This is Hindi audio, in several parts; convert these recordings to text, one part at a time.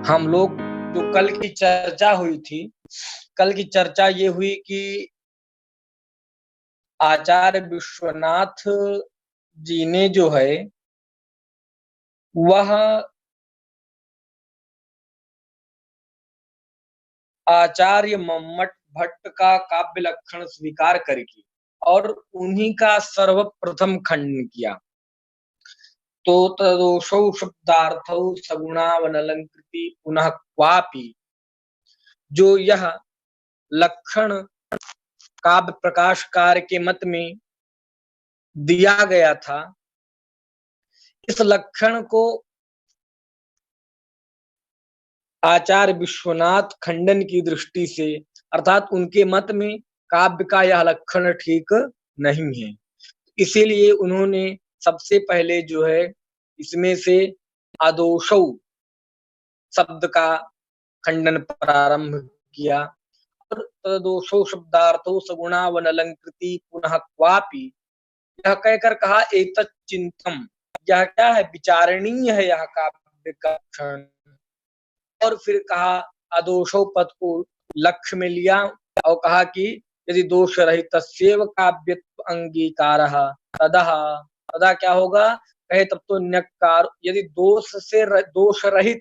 हम लोग जो कल की चर्चा हुई थी, कल की चर्चा ये हुई कि आचार्य विश्वनाथ जी ने जो है वह आचार्य मम्मट भट्ट का काव्य लक्षण स्वीकार करके और उन्हीं का सर्वप्रथम खंडन किया। तो तदोषौ शब्दार्थौ सगुणावनलंकृति पुनः क्वापि, जो यह लक्षण काव्य प्रकाशकार के मत में दिया गया था, इस लक्षण को आचार्य विश्वनाथ खंडन की दृष्टि से, अर्थात उनके मत में काव्य का यह लक्षण ठीक नहीं है, इसीलिए उन्होंने सबसे पहले जो है इसमें से आदोषौ शब्द का खंडन प्रारंभ किया। और तदोषौ शब्दार्थो सगुणावनलंकृति पुनः क्वापि, यह कहकर कहा एतत् चिंतम, यह क्या है, विचारणीय है यह काव्य का लक्षण। और फिर कहा अदोषो पद को लक्ष्य में लिया और कहा कि यदि दोष रहित तस्यैव काव्यत्व अंगीकारः तदा तदा क्या होगा, कहे तब तो न्यक्कार, यदि दोष रहित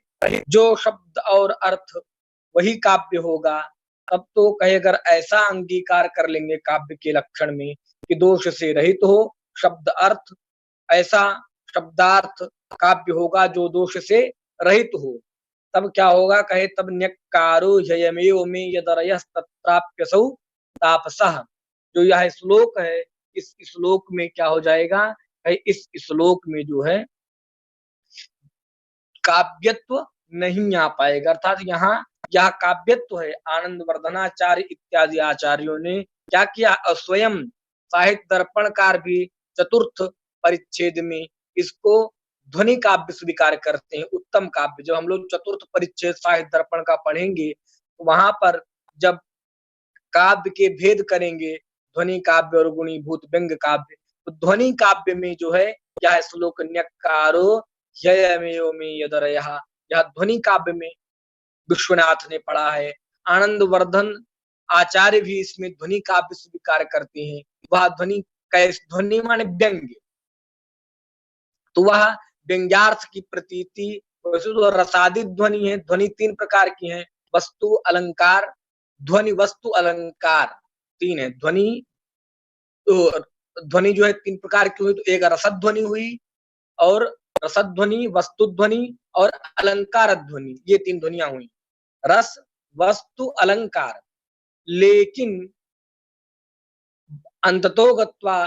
जो शब्द और अर्थ वही काव्य होगा, तब तो कहे अगर ऐसा अंगीकार कर लेंगे काव्य के लक्षण में कि दोष से रहित हो शब्द अर्थ, ऐसा शब्दार्थ काव्य होगा जो दोष से रहित हो, तब क्या होगा, कहे तब न्यक्कारो ह्ययमेव मे यदरयस्तत्राप्यसौ तापसः। जो यह श्लोक है, इस श्लोक में क्या हो जाएगा, कहे इस श्लोक में जो है काव्यत्व नहीं आ पाएगा, अर्थात यहाँ यह काव्यत्व है। आनंद वर्धनाचार्य इत्यादि आचार्यों ने क्या किया, स्वयं साहित्य दर्पणकार भी चतुर्थ परिच्छेद में इसको ध्वनि काव्य स्वीकार करते हैं, उत्तम काव्य। जब हम लोग चतुर्थ परिच्छेद साहित्य दर्पण का पढ़ेंगे तो वहां पर जब काव्य के भेद करेंगे, ध्वनि काव्य और गुणीभूत व्यंग्य काव्य, तो ध्वनि काव्य में जो है यह श्लोक न्यक्कारो ह्ययमेव मे यदरयः, यह ध्वनि काव्य में विश्वनाथ ने पढ़ा है। आनंद वर्धन आचार्य भी इसमें ध्वनि काव्य स्वीकार करते हैं। वह ध्वनि कैसे, ध्वनि माने व्यंग्य, तो वह व्यंग्यार्थ की प्रतीति, वैसे तो रसादित ध्वनि है। ध्वनि तीन प्रकार की है, वस्तु अलंकार ध्वनि, वस्तु अलंकार तीन है ध्वनि। तो ध्वनि जो है तीन प्रकार की हुई, तो एक रसद ध्वनि हुई, और रसद ध्वनि, वस्तु ध्वनि और अलंकार ध्वनि, ये तीन ध्वनियां हुई, रस वस्तु अलंकार। लेकिन अंततो गत्वा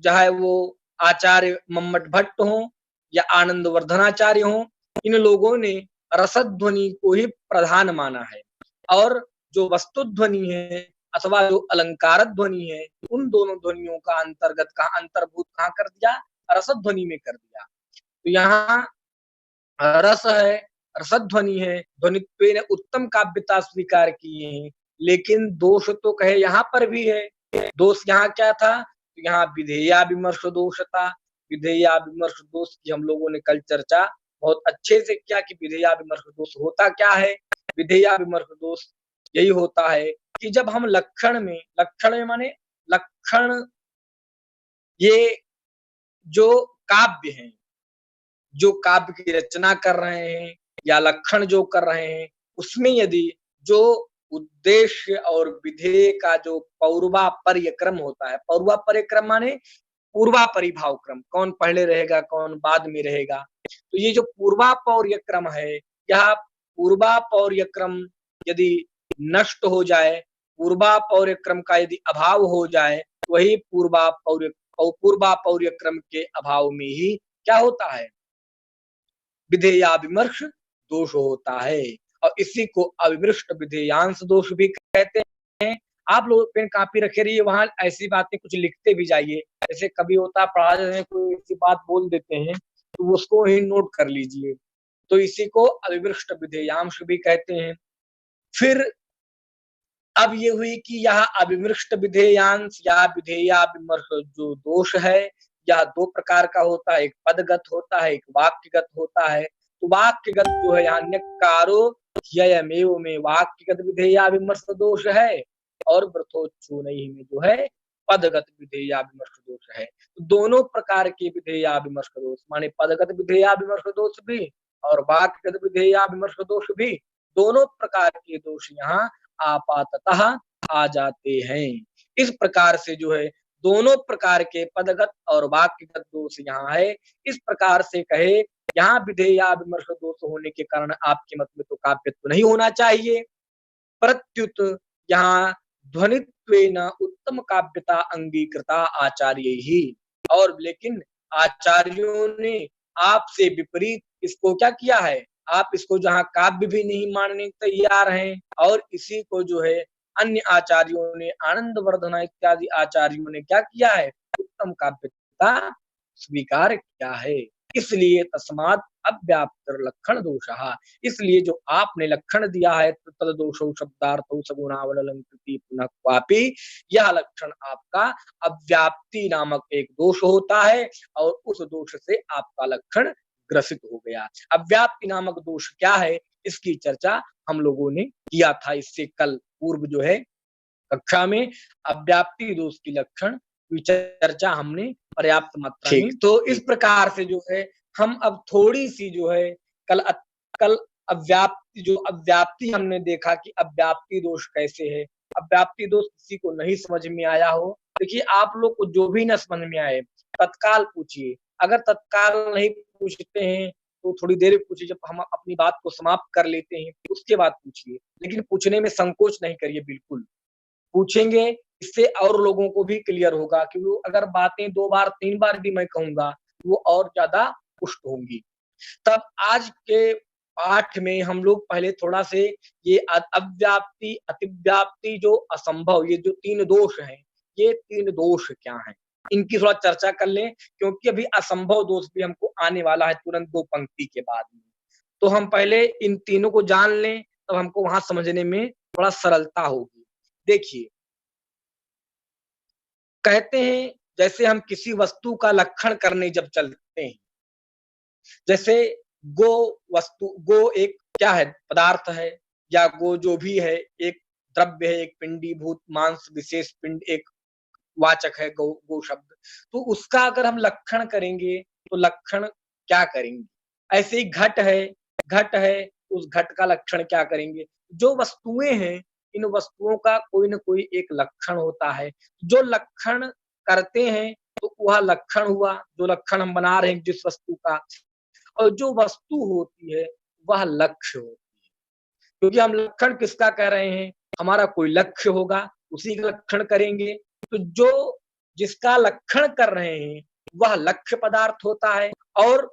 चाहे वो आचार्य मम्मट भट्ट हो या आनंद वर्धनाचार्य हो, इन लोगों ने रसद ध्वनि को ही प्रधान माना है, और जो वस्तु ध्वनि है अथवा जो अलंकार ध्वनि है, उन दोनों ध्वनियों का अंतर्भूत कहाँ कर दिया, रसद ध्वनि में कर दिया। तो यहाँ रस है, रसद ध्वनि है, ध्वनित्वेन उत्तम काव्यता स्वीकार किए हैं। लेकिन दोष तो कहे यहाँ पर भी है। दोष यहाँ क्या था, तो यहाँ विधेया विमर्श दोष था। विधेया विमर्श दोष की हम लोगों ने कल चर्चा बहुत अच्छे से किया कि विधेया विमर्श दोष होता क्या है। विधेया विमर्श दोष यही होता है कि जब हम लक्षण में माने लक्षण, ये जो काव्य हैं, जो काव्य की रचना कर रहे हैं या लक्षण जो कर रहे हैं, उसमें यदि जो उद्देश्य और विधेय का जो पौर्वापर्य क्रम होता है, पौर्वापर्य क्रम माने पूर्वापरि भाव क्रम, कौन पहले रहेगा कौन बाद में रहेगा, तो ये जो पूर्वापौर्य क्रम है, यह पूर्वापौर्य क्रम यदि नष्ट हो जाए, पूर्वापौर्य क्रम का यदि अभाव हो जाए, वही पूर्वापौर्य क्रम के अभाव में ही क्या होता है, विधेया विमर्श दोष होता है। और इसी को अविमृष्ट विधेयांश दोष भी कहते हैं। आप लोग पेन कापी रखे रहिए, वहां ऐसी बातें कुछ लिखते भी जाइए, जैसे कभी होता पढ़ा में कोई ऐसी बात बोल देते हैं तो उसको ही नोट कर लीजिए। तो इसी को अविमृष्ट विधेयांश भी कहते हैं। फिर अब ये हुई कि यह अविमृष्ट विधेयांश या विधेया विमर्श जो दोष है, यह दो प्रकार का होता है, एक पदगत होता है, एक वाक्यगत होता है। तो वाक्यगत जो है यहाँ न्यक्कारो ह्ययमेव में वाक्यगत विधेया विमर्श दोष है, और वृथोच्चू नहीं में जो है पदगत विधेया विमर्श दोष है। तो दोनों प्रकार के विधेया विमर्श दोष माने पदगत विधेया विमर्श दोष भी और वाक्यगत विधेया विमर्श दोष भी, दोनों प्रकार के दोष यहाँ आपाततः आ जाते हैं। इस प्रकार से जो है दोनों प्रकार के पदगत और वाक्यगत दोष यहाँ है। इस प्रकार से कहे यहाँ विधेया विमर्श दोष होने के कारण आपके मत में तो काव्यत्व नहीं होना चाहिए, प्रत्युत यहाँ ध्वनित्वेन उत्तम काव्यता अंगीकृता आचार्य ही, और लेकिन आचार्यों ने आपसे विपरीत इसको क्या किया है, आप इसको जहाँ काव्य भी नहीं मानने तैयार हैं, और इसी को जो है अन्य आचार्यों ने आनंद वर्धना इत्यादि आचार्यों ने क्या किया है, उत्तम काव्यता स्वीकार किया है। इसलिए तस्मात् अव्याप्त लक्षण दोषः, इसलिए जो आपने लक्षण दिया है तद दोषो शब्दार्थो सगुणावलंकृति पुनः क्वापि, यह लक्षण आपका अव्याप्ति नामक एक दोष होता है और उस दोष से आपका लक्षण ग्रसित हो गया। अव्याप्ति नामक दोष क्या है, इसकी चर्चा हम लोगों ने किया था इससे कल पूर्व जो है कक्षा में। अव्याप्ति दोष की लक्षण चर्चा हमने पर्याप्त मात्रा में, तो इस प्रकार से जो है हम अब थोड़ी सी जो है कल अव्याप्ति हमने देखा कि अव्याप्ति दोष कैसे है। अव्याप्ति दोष किसी को नहीं समझ में आया हो, देखिए आप लोग को जो भी न समझ में आए तत्काल पूछिए, अगर तत्काल नहीं पूछते हैं तो थोड़ी देर पूछिए, जब हम अपनी बात को समाप्त कर लेते हैं उसके बाद पूछिए, लेकिन पूछने में संकोच नहीं करिए, बिल्कुल पूछेंगे, इससे और लोगों को भी क्लियर होगा कि वो अगर बातें 2 बार 3 बार भी मैं कहूंगा वो और ज्यादा पुष्ट होंगी। तब आज के पाठ में हम लोग पहले थोड़ा से ये अव्याप्ति अतिव्याप्ति जो असंभव, ये जो 3 दोष हैं, ये 3 दोष क्या हैं, इनकी थोड़ा चर्चा कर लें, क्योंकि अभी असंभव दोष भी हमको आने वाला है तुरंत 2 पंक्ति के बाद में। तो हम पहले इन तीनों को जान लें, तब हमको वहां समझने में थोड़ा सरलता होगी। देखिए, कहते हैं जैसे हम किसी वस्तु का लक्षण करने जब चलते हैं, जैसे गो एक क्या है, पदार्थ है, या गो जो भी है एक द्रव्य है, एक पिंडीभूत मांस विशेष पिंड एक वाचक है गो शब्द, तो उसका अगर हम लक्षण करेंगे तो लक्षण क्या करेंगे। ऐसे ही घट है, उस घट का लक्षण क्या करेंगे। जो वस्तुएं हैं, इन वस्तुओं का कोई न कोई एक लक्षण होता है, जो लक्षण करते हैं तो वह लक्षण हुआ, जो लक्षण हम बना रहे हैं जिस वस्तु का, और जो वस्तु होती है वह लक्ष्य होती है, क्योंकि हम लक्षण किसका कह रहे हैं, हमारा कोई लक्ष्य होगा उसी का लक्षण करेंगे। तो जो जिसका लक्षण कर रहे हैं वह लक्ष्य पदार्थ होता है, और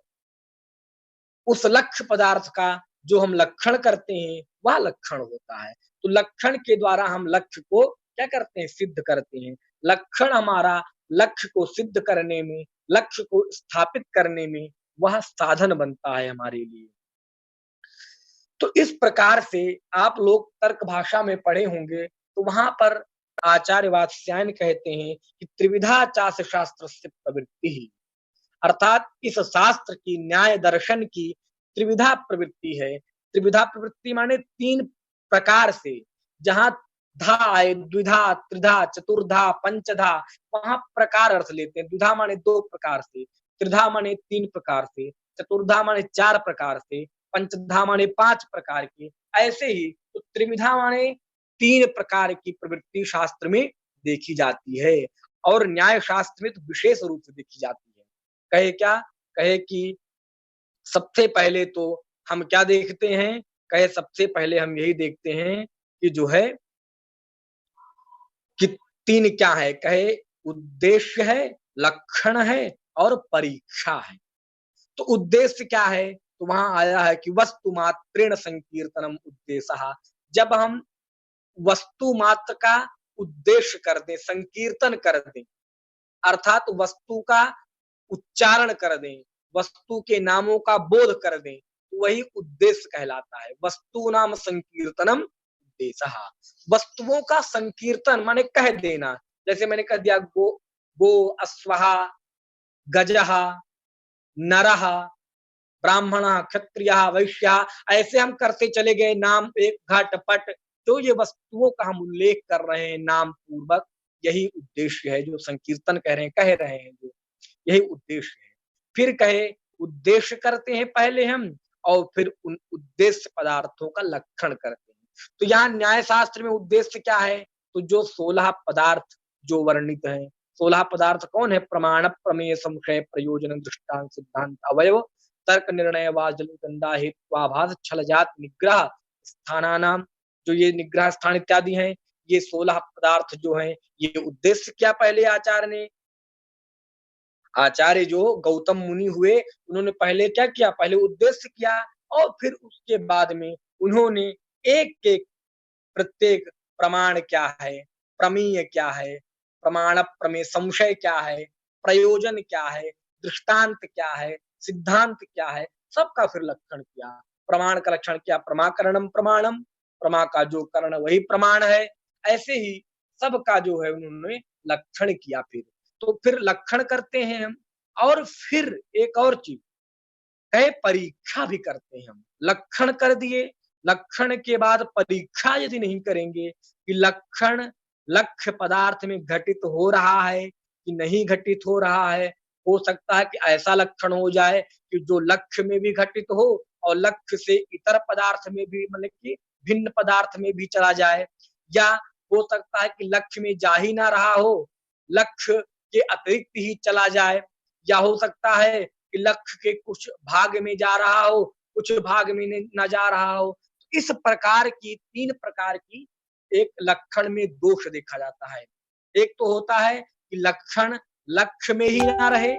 उस लक्ष्य पदार्थ का जो हम लक्षण करते हैं वह लक्षण होता है। तो लक्षण के द्वारा हम लक्ष्य को क्या करते हैं, सिद्ध करते हैं। लक्षण हमारा लक्ष्य को सिद्ध करने में, लक्ष्य को स्थापित करने में वह साधन बनता है हमारे लिए। तो इस प्रकार से आप लोग तर्क भाषा में पढ़े होंगे, तो वहां पर आचार्य वात्स्यायन कहते हैं कि त्रिविधा चास शास्त्र से प्रवृत्ति ही, अर्थात इस शास्त्र की न्याय दर्शन की त्रिविधा प्रवृत्ति है। त्रिविधा प्रवृत्ति माने 3 प्रकार से, जहां धा आए, द्विधा त्रिधा चतुर्धा पंचधा, वहां प्रकार अर्थ लेते हैं। द्विधा माने 2 प्रकार से, त्रिधा माने 3 प्रकार से, चतुर्धा माने 4 प्रकार से, पंचधा माने 5 प्रकार की। ऐसे ही तो त्रिविधा माने 3 प्रकार की प्रवृत्ति शास्त्र में देखी जाती है, और न्याय शास्त्र में तो विशेष रूप से देखी जाती है। कहे क्या, कहे कि सबसे पहले तो हम क्या देखते हैं, कहे सबसे पहले हम यही देखते हैं कि जो है कि 3 क्या है, कहे उद्देश्य है, लक्षण है और परीक्षा है। तो उद्देश्य क्या है, तो वहां आया है कि वस्तु मात्रेण संकीर्तनम उद्देश्य, जब हम वस्तु मात्र का उद्देश्य कर दें, संकीर्तन कर दें, अर्थात वस्तु का उच्चारण कर दें, वस्तु के नामों का बोध कर दें, तो वही उद्देश्य कहलाता है। वस्तु नाम संकीर्तनम उद्देश्य, वस्तुओं का संकीर्तन माने कह देना। जैसे मैंने कह दिया गो अश्वः, गजः, नरः, ब्राह्मण, क्षत्रिय, वैश्य, ऐसे हम करते चले गए नाम एक घट पट। जो ये वस्तुओं का हम उल्लेख कर रहे हैं नाम पूर्वक, यही उद्देश्य है जो संकीर्तन कह रहे हैं जो, यही उद्देश्य है। फिर कहे उद्देश्य करते हैं पहले हम, और फिर उन उद्देश्य पदार्थों का लक्षण करते हैं। तो यहाँ न्याय शास्त्र में उद्देश्य क्या है? तो जो 16 पदार्थ जो वर्णित हैं, 16 पदार्थ कौन है? प्रमाण, प्रमेय, संशय, प्रयोजन, दृष्टांत, सिद्धांत, अवयव, तर्क, निर्णय, वाजल, गंधा, हेत्वाभास, छल, जात, निग्रह, स्थानानाम, जो ये निग्रह स्थान इत्यादि हैं, ये 16 पदार्थ जो हैं, ये उद्देश्य क्या पहले आचार्य जो गौतम मुनि हुए, उन्होंने पहले क्या किया? पहले उद्देश्य किया, और फिर उसके बाद में उन्होंने एक एक प्रत्येक प्रमाण क्या है, प्रमेय क्या है, प्रमाण प्रमेय संशय क्या है, प्रयोजन क्या है, दृष्टांत क्या है, सिद्धांत क्या है, सबका फिर लक्षण किया। प्रमाण का लक्षण किया, प्रमाकरणम प्रमाणम, प्रमा का जो कर्ण वही प्रमाण है। ऐसे ही सबका जो है उन्होंने लक्षण किया। तो फिर लक्षण करते हैं हम, और फिर एक और चीज है, परीक्षा भी करते हैं हम। लक्षण कर दिए, लक्षण के बाद परीक्षा यदि नहीं करेंगे कि लक्षण लक्ष्य पदार्थ में घटित हो रहा है कि नहीं घटित हो रहा है, हो सकता है कि ऐसा लक्षण हो जाए कि जो लक्ष्य में भी घटित हो और लक्ष्य से इतर पदार्थ में भी, मतलब कि भिन्न पदार्थ में भी चला जाए, या हो सकता है कि लक्ष्य में जा ही ना रहा हो, लक्ष्य के अतिरिक्त ही चला जाए, या हो सकता है कि लक्ष्य के कुछ भाग में जा रहा हो, कुछ भाग में न जा रहा हो। इस प्रकार की 3 प्रकार की एक लक्षण में दोष देखा जाता है। एक तो होता है कि लक्षण लक्ष्य में ही ना रहे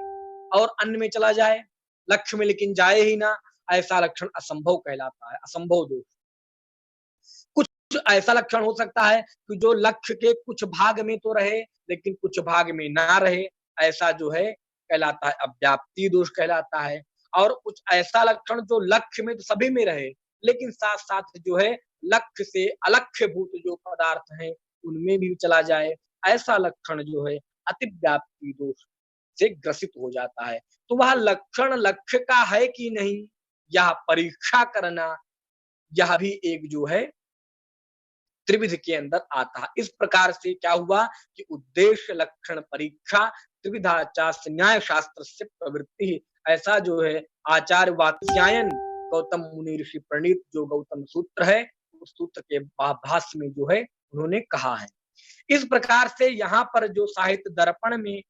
और अन्य में चला जाए, लक्ष्य में लेकिन जाए ही ना, ऐसा लक्षण असंभव कहलाता है, असंभव दोष। कुछ ऐसा लक्षण हो सकता है कि जो लक्ष्य के कुछ भाग में तो रहे लेकिन कुछ भाग में ना रहे, ऐसा जो है कहलाता है अव्याप्ति दोष कहलाता है। और कुछ ऐसा लक्षण जो लक्ष्य में तो सभी में रहे लेकिन साथ साथ जो है लक्ष्य से अलक्ष्य भूत जो पदार्थ हैं उनमें भी चला जाए, ऐसा लक्षण जो है अतिव्याप्ति दोष से ग्रसित हो जाता है। तो वह लक्षण लक्ष्य का है कि नहीं, यह परीक्षा करना, यह भी एक जो है त्रिविध के अंदर आता है। इस प्रकार से क्या हुआ कि उद्देश्य लक्षण परीक्षा त्रिविधाचार्य न्याय शास्त्र से प्रवृत्ति, ऐसा जो है आचार्य वात्स्यायन गौतम मुनि ऋषि प्रणीत जो गौतम सूत्र है, उस सूत्र के भाष्य में जो है उन्होंने कहा है। इस प्रकार से यहाँ पर जो साहित्य दर्पण में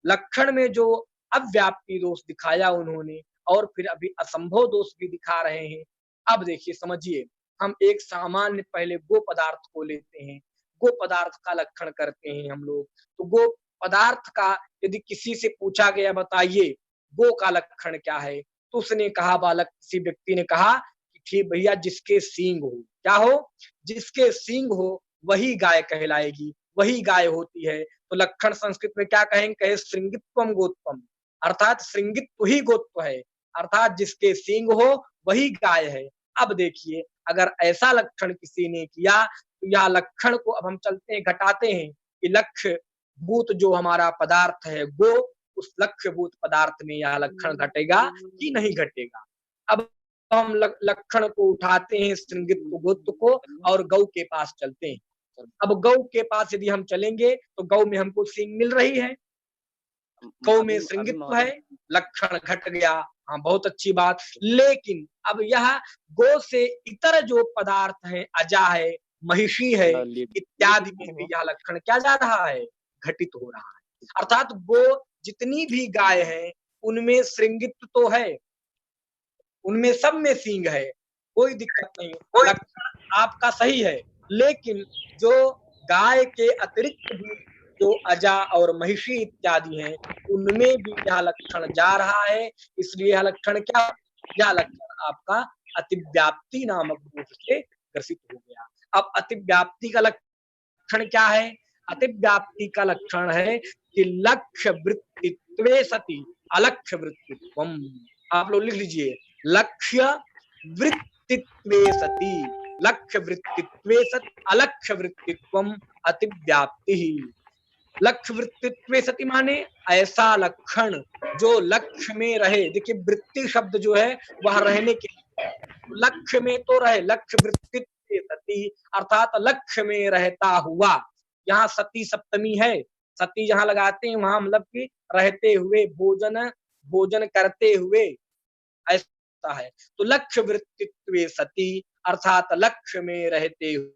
लक्षण में जो अव्याप्ति दोष दिखाया उन्होंने, और फिर अभी असंभव दोष भी दिखा रहे हैं। अब देखिए समझिए, हम एक सामान्य पहले गो पदार्थ को लेते हैं, गो पदार्थ का लक्षण करते हैं हम लोग। तो गो पदार्थ का यदि किसी से पूछा गया बताइए गो का लक्षण क्या है, तो उसने कहा, बालक किसी व्यक्ति ने कहा कि ठीक भैया जिसके सींग हो, क्या हो, जिसके सींग हो वही गाय कहलाएगी, वही गाय होती है। तो लक्षण संस्कृत में क्या कहेंगे, कहे श्रृंगित्वम गोत्वम, अर्थात श्रृंगित्व ही गोत्व है, अर्थात जिसके सींग हो वही गाय है। अब देखिए अगर ऐसा लक्षण किसी ने किया तो यह लक्षण को अब हम चलते हैं घटाते हैं कि लक्ष्य भूत जो हमारा पदार्थ है गो, उस लक्ष्य भूत पदार्थ में यह लक्षण घटेगा कि नहीं घटेगा। अब हम लक्षण को उठाते हैं श्रृंगित्व गोत्व को और गौ के पास चलते हैं। अब गौ के पास यदि हम चलेंगे तो गौ में हमको सींग मिल रही है, गौ में श्रृंगित्व है, लक्षण घट गया। हाँ बहुत अच्छी बात। लेकिन अब यह गो से इतर जो पदार्थ है, अजा है, महिषी है इत्यादि में भी यह लक्षण क्या जा रहा है, घटित हो रहा है। अर्थात गो जितनी भी गाय है उनमें श्रृंगित्व तो है, उनमें सब में सींग है, कोई दिक्कत नहीं, लक्षण आपका सही है। लेकिन जो गाय के अतिरिक्त भी जो अजा और महिषी इत्यादि हैं उनमें भी यह लक्षण जा रहा है, इसलिए यह लक्षण क्या, यह लक्षण आपका अतिव्याप्ति नामक दोष से ग्रसित हो गया। अब अतिव्याप्ति का लक्षण क्या है, अतिव्याप्ति का लक्षण है कि लक्ष्य वृत्तित्वे सति अलक्ष्य वृत्तित्वम। आप लोग लिख लीजिए, लक्ष्य वृत्तित्वे सति, लक्ष्य वृत्तित्वे सति अलक्ष्य वृत्तित्वम अतिव्याप्ति। लक्ष्य वृत्तित्वे सति माने ऐसा लक्षण जो लक्ष्य में रहे। देखिए वृत्ति शब्द जो है वह रहने के लक्ष्य में तो रहे, लक्ष्य वृत्तित्वे सति अर्थात लक्ष्य में रहता हुआ। यहाँ सती सप्तमी है, सती जहाँ लगाते हैं वहां मतलब कि रहते हुए, भोजन भोजन करते हुए, ऐसा है। तो लक्ष्य वृत्तित्वे सति अर्थात लक्ष्य में रहते हुए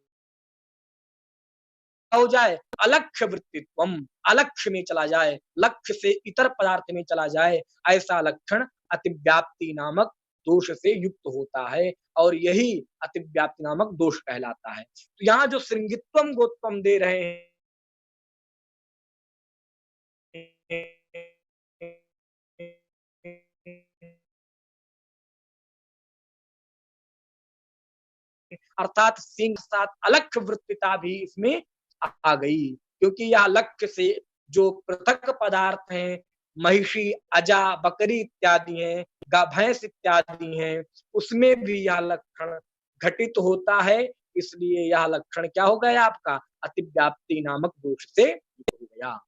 हो जाए, अलक्ष्य वृत्तित्वम, अलक्ष्य में चला जाए, लक्ष्य से इतर पदार्थ में चला जाए, ऐसा लक्षण अतिव्याप्ति नामक दोष से युक्त होता है और यही अतिव्याप्ति नामक दोष कहलाता है। तो यहाँ जो श्रृंगित्वम गोत्वम दे रहे हैं अर्थात सिंह साथ अलक्ष्य वृत्तिता भी इसमें आ गई, क्योंकि यह लक्ष्य से जो पृथक पदार्थ हैं, महिषी, अजा, बकरी इत्यादि हैं, भैंस इत्यादि हैं, उसमें भी यह लक्षण घटित होता है। इसलिए यह लक्षण क्या हो गया आपका अतिव्याप्ति नामक दोष से युक्त हो गया।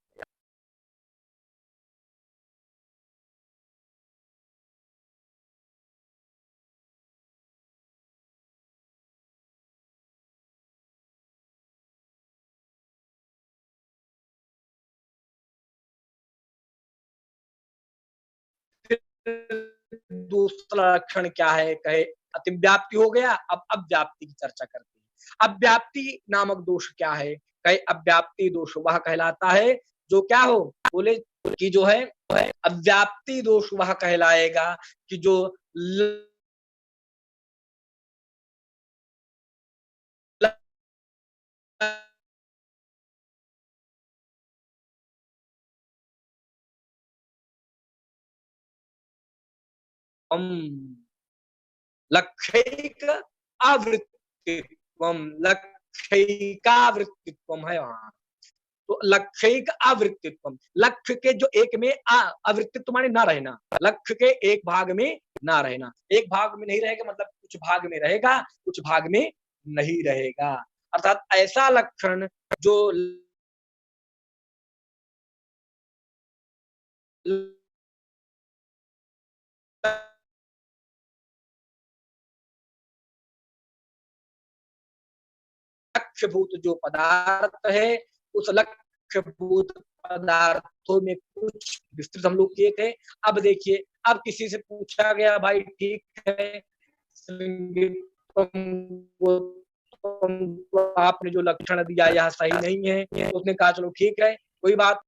दूसरा लक्षण क्या है कहे अतिव्याप्ति हो गया। अब अव्याप्ति की चर्चा करते हैं। अव्याप्ति नामक दोष क्या है कहे अव्याप्ति दोष वह कहलाता है जो क्या हो बोले कि जो है अव्याप्ति दोष वह कहलाएगा कि जो लक्षिक आवृत्तित्व लक्षिकावृत्तित्व है वहां। तो लक्षिक आवृत्तित्व लक्ष्य के जो एक में आवृत्तित्व माने ना रहना, लक्ष्य के एक भाग में ना रहना, एक भाग में नहीं रहेगा मतलब कुछ भाग में रहेगा कुछ भाग में नहीं रहेगा। अर्थात ऐसा लक्षण जो लक्ष्यभूत जो पदार्थ है उस लक्ष्यभूत पदार्थों में कुछ विस्तृत हम लोग किए थे। अब देखिए अब किसी से पूछा गया भाई ठीक है तो आपने जो लक्षण दिया यह सही नहीं है, तो उसने कहा चलो ठीक है कोई बात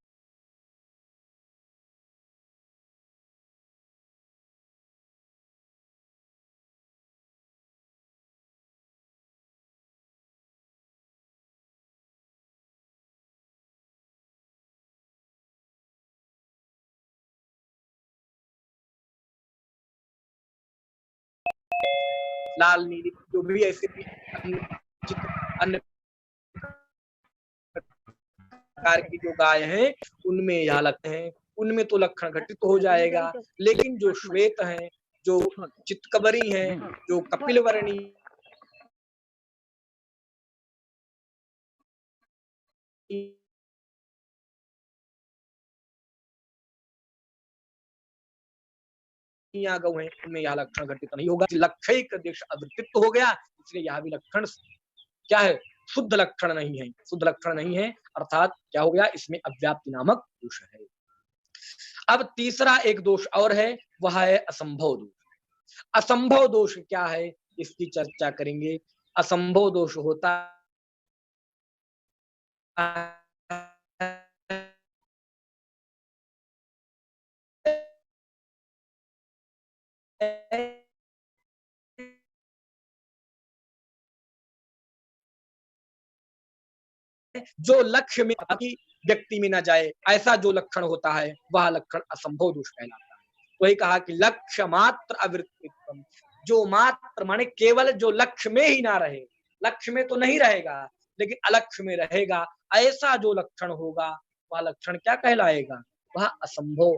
लाल नीली जो भी ऐसे भी अन्य प्रकार की जो गाय है उनमें यह लगते हैं उनमें तो लक्षण घटित हो जाएगा। लेकिन जो श्वेत हैं जो चितकबरी हैं जो कपिल वर्णी गौ है उनमें यह लक्षण घटित नहीं होगा। लक्षिक देश अवृत्तित्व हो गया इसलिए यह भी लक्षण क्या है शुद्ध लक्षण नहीं है, शुद्ध लक्षण नहीं है अर्थात क्या हो गया इसमें अव्याप्ति नामक दोष है। अब तीसरा एक दोष और है वह है असंभव दोष। असंभव दोष क्या है इसकी चर्चा करेंगे। असंभव दोष होता है जो लक्ष्य में व्यक्ति में ना जाए ऐसा जो लक्षण होता है वह लक्षण असंभव दोष कहलाता है। वही कहा कि लक्ष्य मात्र अवृत्तित्व जो मात्र माने केवल जो लक्ष्य में ही ना रहे, लक्ष्य में तो नहीं रहेगा लेकिन अलक्ष्य में रहेगा, ऐसा जो लक्षण होगा वह लक्षण क्या कहलाएगा वह असंभव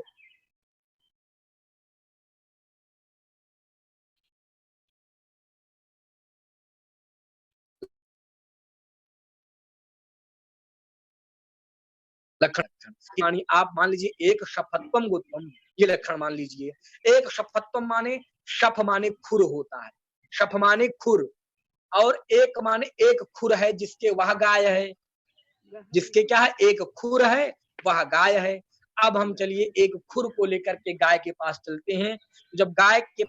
लक्षण यानी आप मान लीजिए एक शपथत्वम गोत्वम, ये लक्षण मान लीजिए। एक शपथत्वम माने शफ माने खुर होता है, शफ माने खुर, और एक माने एक खुर है जिसके वह गाय है, जिसके क्या है एक खुर है वह गाय है। अब हम चलिए एक खुर को लेकर के गाय के पास चलते हैं। जब गाय के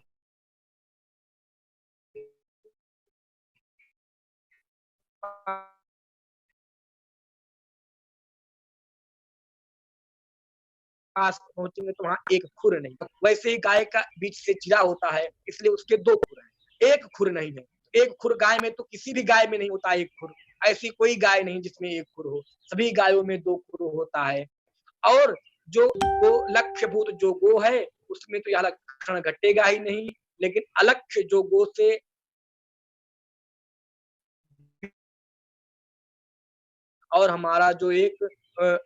पास पहुंचेंगे तो वहां एक खुर नहीं, वैसे ही गाय का बीच से चिरा होता है, इसलिए उसके दो खुर हैं, एक खुर नहीं है। एक खुर गाय में तो किसी भी गाय में नहीं होता एक खुर, ऐसी कोई गाय नहीं जिसमें एक खुर हो, सभी गायों में दो खुर होता है। और जो गो लक्ष्यभूत जो गो है उसमें तो यह लक्षण घटेगा ही नहीं, लेकिन अलक्ष्य जो गो से और हमारा जो एक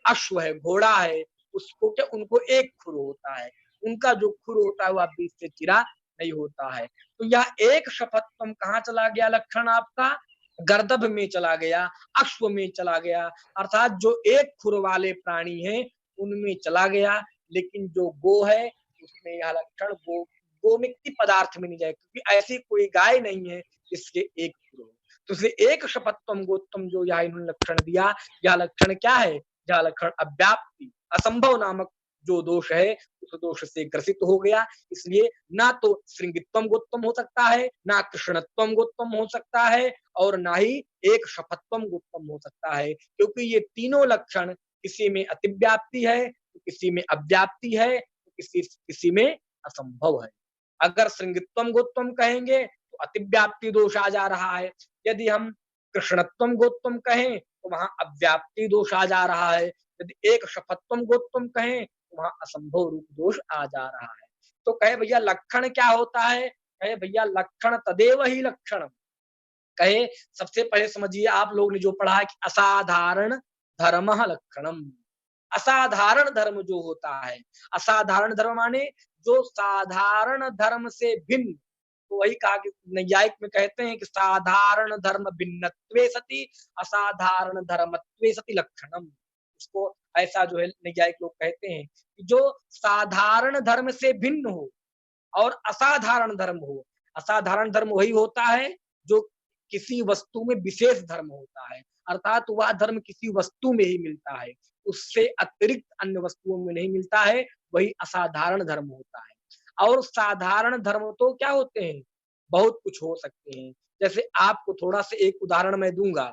अश्व है, घोड़ा है, उसको क्या उनको एक खुर होता है, उनका जो खुर होता है वह बीच से चिरा नहीं होता है। तो यह एक शपथतम कहाँ चला गया लक्षण आपका, गर्दभ में चला गया, अश्व में चला गया, अर्थात जो एक खुर वाले प्राणी हैं उनमें चला गया। लेकिन जो गो है उसमें यह लक्षण गो में किसी पदार्थ में नहीं जाए, क्योंकि ऐसी कोई गाय नहीं है जिसके एक खुर हो। तो इसलिए एक शपथत्वम गोत्वम जो यह इन्होंने लक्षण दिया, यह लक्षण क्या है, यह लक्षण अव्याप्ति असंभव नामक जो दोष है उस दोष से ग्रसित हो गया। इसलिए ना तो श्रृंगित्वम गोत्वम हो सकता है, ना कृष्णत्वम गोत्वम हो सकता है, और ना ही एक शपथत्वम गोत्वम हो सकता है, क्योंकि ये तीनों लक्षण किसी में अतिव्याप्ति है, तो किसी में अव्याप्ति है, तो किसी में असंभव है। अगर श्रृंगित्वम गोत्वम कहेंगे तो अतिव्याप्ति दोष आ जा रहा है, यदि हम कृष्णत्वम गोत्वम कहें तो वहां अव्याप्ति दोष आ जा रहा है, यदि एक शपथत्वम गोत्वम कहें तो वहां असंभव रूप दोष आ जा रहा है। तो कहे भैया लक्षण क्या होता है, कहे भैया लक्षण तदेव ही लक्षण, कहे सबसे पहले समझिए आप लोग ने जो पढ़ा है कि असाधारण धर्म लक्षणम, असाधारण धर्म जो होता है, असाधारण धर्म माने जो साधारण धर्म से भिन्न, तो वही कहा कि नैयायिक में कहते हैं कि साधारण धर्म भिन्नत्वे सति असाधारण धर्मत्वे सति लक्षणम। इसको ऐसा जो है नैयायिक लोग कहते हैं कि जो साधारण धर्म से भिन्न हो और असाधारण धर्म हो। असाधारण धर्म वही होता है जो किसी वस्तु में विशेष धर्म होता है, अर्थात वह धर्म किसी वस्तु में ही मिलता है, उससे अतिरिक्त अन्य वस्तुओं में नहीं मिलता है, वही असाधारण धर्म होता है। और साधारण धर्म तो क्या होते हैं, बहुत कुछ हो सकते हैं। जैसे आपको थोड़ा सा एक उदाहरण मैं दूंगा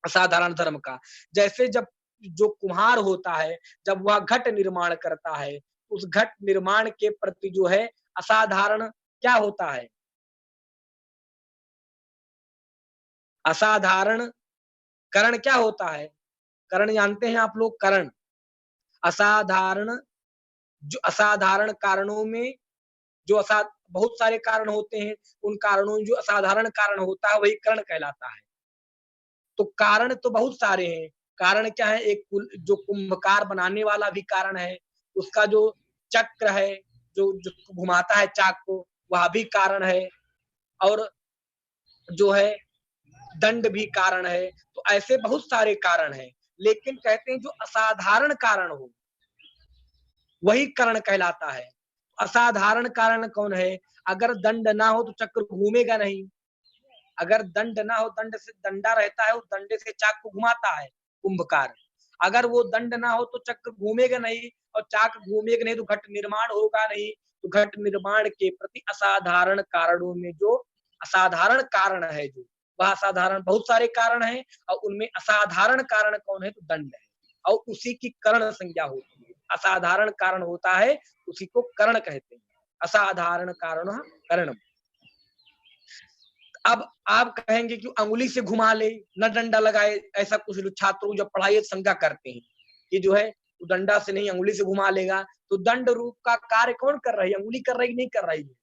असाधारण धर्म का। जैसे जब जो कुम्हार होता है, जब वह घट निर्माण करता है, उस घट निर्माण के प्रति जो है असाधारण क्या होता है, असाधारण करण क्या होता है, करण जानते हैं आप लोग, करण असाधारण, जो असाधारण कारणों में जो बहुत सारे कारण होते हैं, उन कारणों में जो असाधारण कारण होता है वही करण कहलाता है। तो कारण तो बहुत सारे हैं, कारण क्या है, एक जो कुंभकार बनाने वाला भी कारण है, उसका जो चक्र है जो घुमाता है चाक को, वह भी कारण है, और जो है दंड भी कारण है। तो ऐसे बहुत सारे कारण हैं, लेकिन कहते हैं जो असाधारण कारण हो वही कारण कहलाता है। असाधारण कारण कौन है, अगर दंड ना हो तो चक्र घूमेगा नहीं, अगर दंड ना हो, दंड से दंडा रहता है, उस डंडे से चाक को घुमाता है कुंभकार, अगर वो दंड ना हो तो चक्र घूमेगा नहीं, और चाक घूमेगा नहीं तो घट निर्माण होगा नहीं। तो घट निर्माण के प्रति असाधारण कारणों में जो असाधारण कारण है, जो वह असाधारण बहुत सारे कारण हैं, और उनमें असाधारण कारण कौन है तो दंड है, और उसी की करण संज्ञा होती है। असाधारण कारण होता है उसी को करण कहते हैं, असाधारण कारण करण। अब आप कहेंगे कि अंगुली से घुमा ले, न डंडा लगाए, ऐसा कुछ छात्रों जब पढ़ाई शंका करते हैं कि जो है तो डंडा से नहीं अंगुली से घुमा लेगा, तो दंड रूप का कार्य कौन कर रही है, अंगुली कर रही नहीं कर रही है,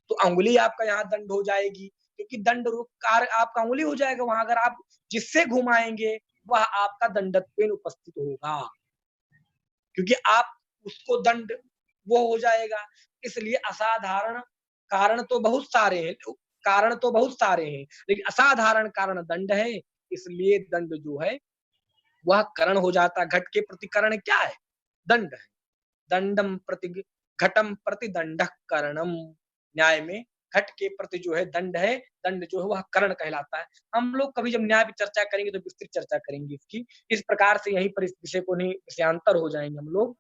तो अंगुली आपका यहाँ दंड हो जाएगी, क्योंकि दंड रूप कार्य आपका अंगुली हो जाएगा वहां, अगर आप जिससे घुमाएंगे वह आपका दंडत्वेन उपस्थित होगा, क्योंकि आप उसको दंड वो हो जाएगा। इसलिए असाधारण कारण तो बहुत सारे हैं, कारण तो बहुत सारे हैं, लेकिन असाधारण कारण दंड है, इसलिए दंड जो है वह करण हो जाता है। घट के प्रति करण क्या है? दंड है। दंडम प्रति घटम प्रति दंड करणम। न्याय में घट के प्रति जो है दंड है, दंड जो है वह करण कहलाता है। हम लोग कभी जब न्याय की चर्चा करेंगे तो विस्तृत चर्चा करेंगे इसकी। इस प्रकार से यहीं पर इस विषय को नहीं विषयांतर हो जाएंगे हम लोग।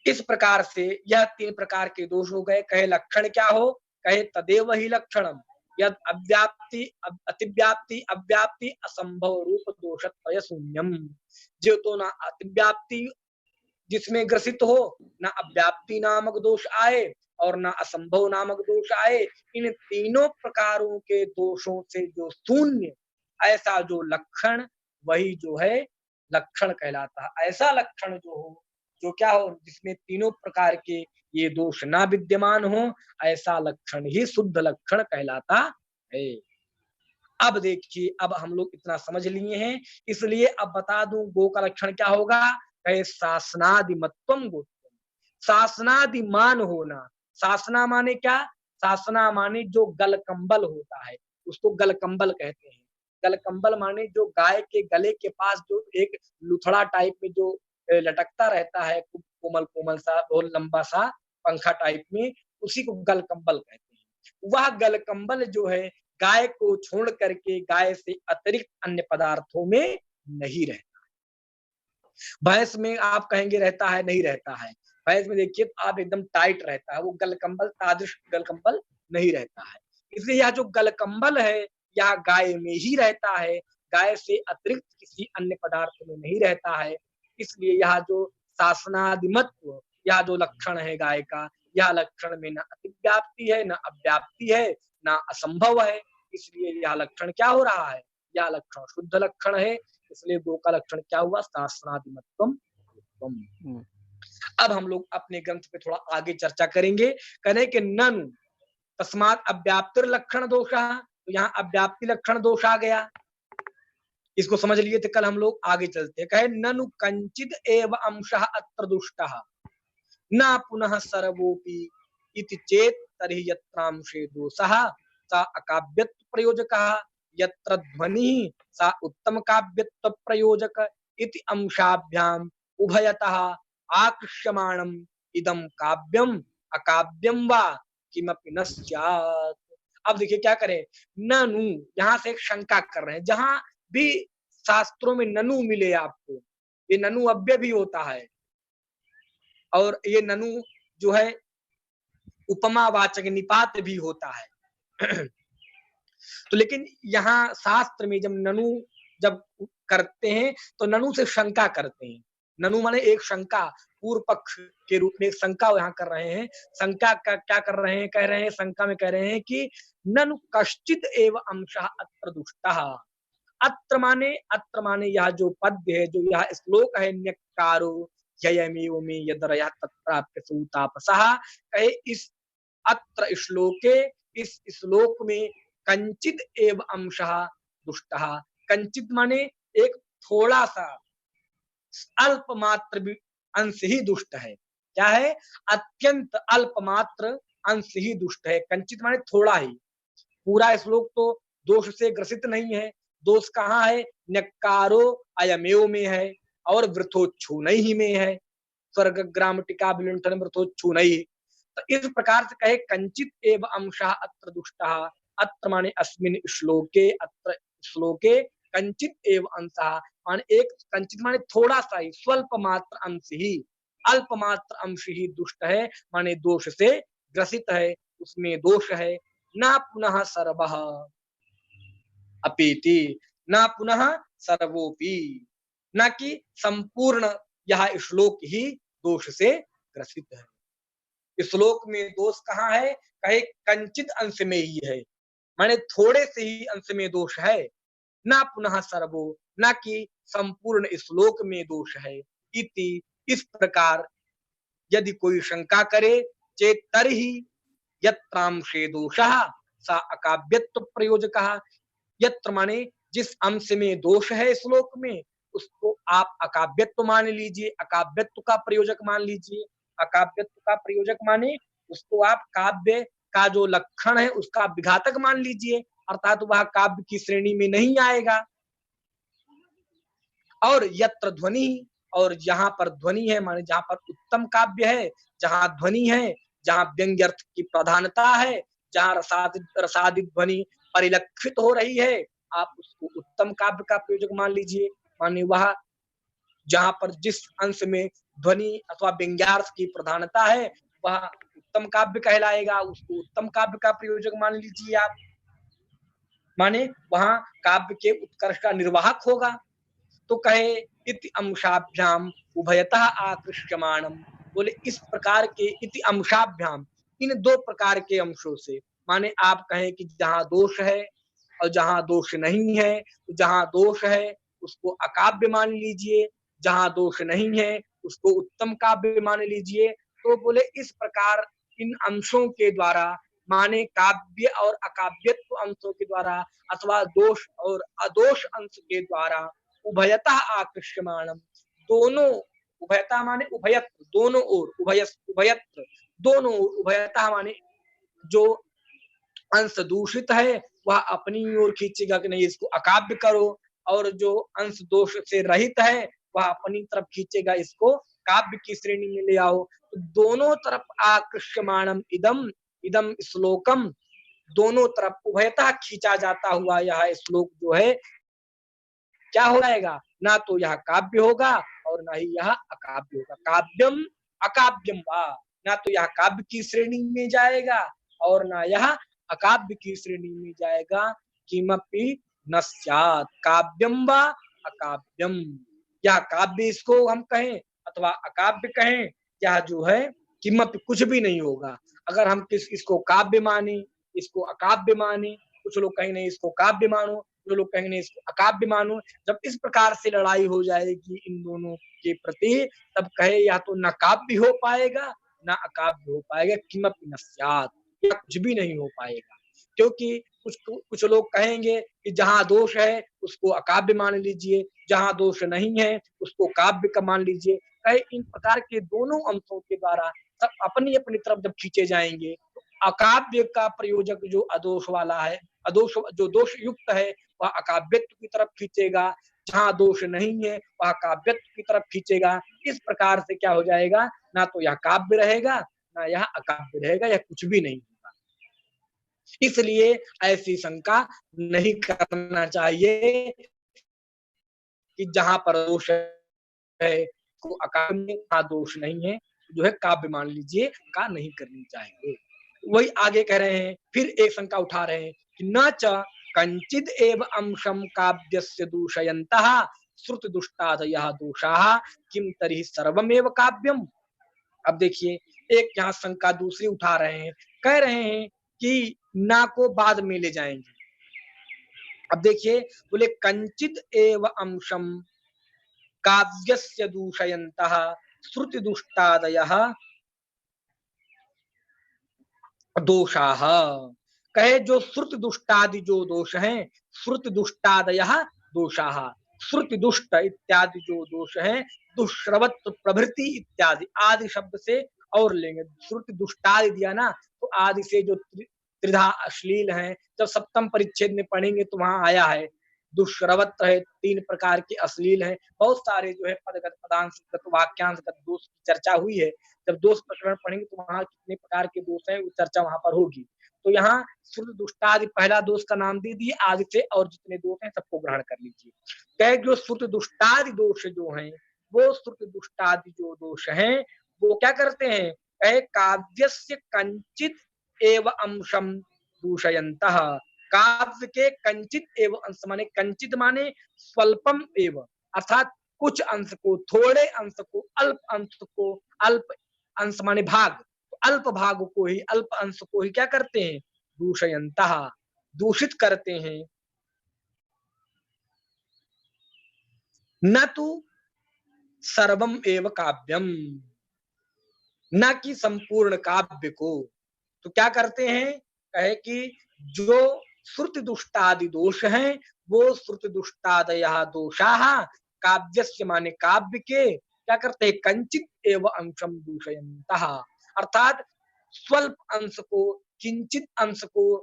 इस प्रकार से यह 3 प्रकार के दोष हो गए। कहे लक्षण क्या हो? कहे तदेव ही लक्षणम यद अव्याप्ति अतिव्याप्ति अव्याप्ति असंभव रूप दोषत्रय शून्यम। जो तो ना अतिव्याप्ति जिसमें ग्रसित हो, ना अव्याप्ति नामक दोष आए और ना असंभव नामक दोष आए। इन तीनों प्रकारों के दोषों से जो शून्य, ऐसा जो लक्षण, वही जो है लक्षण कहलाता है। ऐसा लक्षण जो हो, जो क्या हो, जिसमें तीनों प्रकार के ये दोष ना विद्यमान हो, ऐसा लक्षण ही शुद्ध लक्षण कहलाता है। अब देखिए, अब हम लोग इतना समझ लिए हैं, इसलिए अब बता दूं गो का लक्षण क्या होगा। कहे शासनादिमत्वम गोत्वम, शासनादिमान होना। शासना माने क्या? शासना माने जो गल कंबल होता है, उसको गल कंबल कहते हैं। गल कंबल माने जो गाय के गले के पास जो एक लुथड़ा टाइप में जो लटकता रहता है, कोमल कोमल सा, बहुत लंबा सा पंखा टाइप में, उसी को गल कंबल कहते हैं। वह गल कंबल जो है गाय को छोड़ करके गाय से अतिरिक्त अन्य पदार्थों में नहीं रहता। भैंस में आप कहेंगे रहता है, नहीं रहता है। भैंस में देखिए तो आप एकदम टाइट रहता है, वो गलकंबल तादृश गलकंबल नहीं रहता है। इसलिए यह जो गलकंबल है, यह गाय में ही रहता है, गाय से अतिरिक्त किसी अन्य पदार्थ में नहीं रहता है। इसलिए यह जो शासनादिमत्व, यह जो लक्षण है गाय का, यह लक्षण में न अतिव्याप्ति है, न अव्याप्ति है, न असंभव है। इसलिए यह लक्षण क्या हो रहा है? यह लक्षण शुद्ध लक्षण है। इसलिए गो का लक्षण क्या हुआ? शासनादिमत्वम। अब हम लोग अपने ग्रंथ पे थोड़ा आगे चर्चा करेंगे। कहें कि ननु तस्मात् अव्याप्तिर लक्षण दोषः, तो यहाँ अव्याप्ति लक्षण दोष आ गया। इसको समझ लिए थे कल हम लोग, आगे चलते हैं। कहे ननु कंचिद एव अंशः अत्र दुष्टः न पुनः सर्वोपि इति चेत तर्हि यत्रांशे दोषः सा अकाव्यत्व प्रयोजकः, यत्र ध्वनिः सा उत्तम काव्यत्व प्रयोजक इति अंशाभ्याम उभयतः आकृष्यमाणम् इदं काव्यम अकाव्यम वा किमपि न स्यात्। अब देखिए क्या करें, ननु यहाँ से एक शंका कर रहे हैं। जहां भी शास्त्रों में ननु मिले आपको, ये ननु अव्यय भी होता है और ये ननु जो है उपमावाचक निपात भी होता है। तो लेकिन यहाँ शास्त्र में जब ननु जब करते हैं तो ननु से शंका करते हैं। ननु माने एक शंका, पूर्व पक्ष के रूप में एक शंका यहाँ कर रहे हैं। शंका का क्या कर रहे हैं? कह रहे हैं, शंका में कह रहे हैं कि ननु कश्चित एव अंशः अत्र दुष्टः। अत्र माने यह जो पद्य है, जो यह श्लोक है, न्यक्कारो ययमेव मे यदरयः तत्राप्य सूतापसः। कहे इस अत्र श्लोके, इस श्लोक में कंचित एव अंशः दुष्टः। कंचित माने एक थोड़ा सा, अल्प मात्र भी अंश ही दुष्ट है। क्या है? अत्यंत अल्प मात्र अंश ही दुष्ट है। कंचित माने थोड़ा ही। पूरा श्लोक तो दोष से ग्रसित नहीं है। दोष कहाँ है? न्यक्कारो अयमेव में है और वृथोच्छूनैः ही में है। स्वर्ग ग्रामटिका विलुंठन वृथोच्छूनैः। तो इस प्रकार से कहे कंचित एव अंशः अत्र दुष्टः। अत्र माने अस्मिन् श्लोके, अत्र श्लोके कंचित एव अंशः माने एक, कंचित माने थोड़ा सा ही, स्वल्प मात्र अंश ही, अल्प मात्र अंश ही दुष्ट है, माने दोष से ग्रसित है, उसमें दोष है। ना पुनः सर्वः अपेति, ना पुनः सर्वोपि, न कि संपूर्ण यह श्लोक ही दोष से ग्रसित है। श्लोक में दोष कहाँ है? कहे कंचित अंश में ही है, माने थोड़े से ही अंश में दोष है। ना पुनः सर्वो, ना कि संपूर्ण श्लोक में दोष है। इति इस प्रकार यदि कोई शंका करे, चेत तरहि यत्रांशे दोषः सा अकाव्यत्व प्रयोजकः। यत्र माने जिस अंश में दोष है श्लोक में, उसको आप अकाव्यत्व मान लीजिए, अकाव्यत्व का प्रयोजक मान लीजिए। अकाव्यत्व का प्रयोजक माने उसको आप काव्य का जो लक्षण है उसका विघातक मान लीजिए, अर्थात वह काव्य की श्रेणी में नहीं आएगा। और यत्र ध्वनि, और जहाँ पर ध्वनि है माने जहाँ पर उत्तम काव्य है, जहाँ ध्वनि है, जहाँ व्यंग्यर्थ की प्रधानता है, जहाँ रसादि ध्वनि परिलक्षित हो रही है, आप उसको उत्तम काव्य का प्रयोजक मान लीजिए। माने वह जहाँ पर जिस अंश में ध्वनि अथवा व्यंग्यार्थ की प्रधानता है, वह उत्तम काव्य कहलाएगा, उसको उत्तम काव्य का प्रयोजक मान लीजिए आप। माने वहाँ काव्य के उत्कर्ष का निर्वाहक होगा। तो कहे इति अंशाभ्याम उभयतः आकृष्यमाणम, बोले इस प्रकार के इति अंशाभ्याम, इन दो प्रकार के अंशों से, माने आप कहें कि जहाँ दोष है और जहाँ दोष नहीं है, तो जहाँ दोष है उसको अकाव्य मान लीजिए, जहाँ दोष नहीं है उसको उत्तम काव्य मान लीजिए। तो बोले इस प्रकार इन अंशों के द्वारा, माने काव्य और अकाव्यत्व अंशों के द्वारा अथवा दोष और अदोष अंश के द्वारा उभयतः आकृष्यमाणम, दोनों, उभयता माने उभयत्र, दोनों ओर, उभयत्र, दोनों ओर, उभयता माने जो अंश दूषित है वह अपनी ओर खींचेगा कि नहीं इसको अकाव्य करो, और जो अंश दोष से रहित है वह अपनी तरफ खींचेगा इसको काव्य की श्रेणी में ले आओ। तो दोनों तरफ आकृष्यमाणम इदम, इदम श्लोकम, दोनों तरफ उभयता खींचा जाता हुआ यह श्लोक जो है क्या हो जाएगा, ना तो यह काव्य होगा और ना ही यह अकाव्य होगा। काव्यम अकाव्यम वा, ना तो यह काव्य की श्रेणी में जाएगा और ना यह अकाव्य की श्रेणी में जाएगा। किमपि न स्यात् काव्यम वा अकाव्यम, या काव्य इसको हम कहें अथवा अकाव्य कहें, यह जो है किमपि कुछ भी नहीं होगा। अगर हम इसको काव्य माने, इसको अकाव्य माने, कुछ लोग कहेंगे नहीं इसको काव्य मानो, जो लोग कहेंगे इसको अकाव्य मानो, जब इस प्रकार से लड़ाई हो जाएगी इन दोनों के प्रति, तब कहे या तो न काव्य हो पाएगा ना अकाव्य हो पाएगा, किमपि न स्यात्, या कुछ भी नहीं हो पाएगा। क्योंकि कुछ कुछ लोग कहेंगे कि जहाँ दोष है उसको अकाव्य मान लीजिए, जहाँ दोष नहीं है उसको काव्य का मान लीजिए। कहे इन प्रकार के दोनों अंशों के द्वारा सब अपनी अपनी तरफ जब खींचे जाएंगे, तो अकाव्य का प्रयोजक जो अदोष वाला है, अदोष जो दोष युक्त है वह अकाव्यत्व की तरफ खींचेगा, जहाँ दोष नहीं है वह काव्यत्व की तरफ खींचेगा। इस प्रकार से क्या हो जाएगा, ना तो यह काव्य रहेगा ना यह अकाव्य रहेगा, यह कुछ भी नहीं होगा। इसलिए ऐसी शंका नहीं करना चाहिए कि जहां पर दोष है को अकाव्य में, जहां दोष नहीं है जो है काव्य मान लीजिए, का नहीं करनी चाहिए। वही आगे कह रहे हैं, फिर एक शंका उठा रहे हैं कि न च कंचिद एव अंशम काव्यस्य दूषयन्तः श्रुत दुष्टादयः दोषाः किम तर्हि सर्वमेव काव्यम। अब देखिए एक यहाँ शंका दूसरी उठा रहे हैं, कह रहे हैं कि ना को बाद में ले जाएंगे। अब देखिए बोले कंचित एव अंशम काव्यस्य दूषयन्तः श्रुति दुष्टादयः दोषाः, कहे जो श्रुति दुष्टादि जो दोष हैं, श्रुति दुष्टादयः दोषाः, श्रुति दुष्ट इत्यादि जो दोष हैं, दुष्श्रवत्व प्रभृति इत्यादि आदि शब्द से और लेंगे। श्रुति दुष्टादि दिया ना, तो आदि से जो त्रिधा अश्लील हैं, जब सप्तम परिच्छेद में पढ़ेंगे तो वहां आया है दुष्श्रवत्व है, 3 प्रकार के अश्लील हैं, बहुत सारे जो है पदगत पदांशगत वाक्यांशगत दोष की चर्चा हुई है। जब दोष प्रकरण पढ़ेंगे तो वहां कितने प्रकार के दोष हैं वो चर्चा वहां पर होगी। तो यहाँ श्रुति दुष्टादि पहला दोष का नाम दे दिए, आदि से और जितने दोष हैं सबको ग्रहण कर लीजिए। कहे जो श्रुति दुष्टादि दोष जो हैं, वो श्रुति दुष्टादि जो दोष हैं वो क्या करते हैं, कहे काव्यस्य कंचित एव अंशम दूषयन्तः, काव्य के कंचित एव अंश माने कंचित माने स्वल्पम एव, अर्थात कुछ अंश को, थोड़े अंश को, अल्प अंश को, अल्प अंश माने भाग, तो अल्प भाग को ही, अल्प अंश को ही क्या करते हैं, दूषयन्तः दूषित करते हैं। न तो सर्वम एव काव्यम, न कि संपूर्ण काव्य को। तो क्या करते हैं, कहे कि जो श्रुति दुष्टादि दोष हैं वो श्रुति दुष्टादयः दोषाः काव्यस्य माने काव्य के क्या करते हैं, कंचित एव अंशम दूषयन्तः, अर्थात स्वल्प अंश को, किंचित अंश को,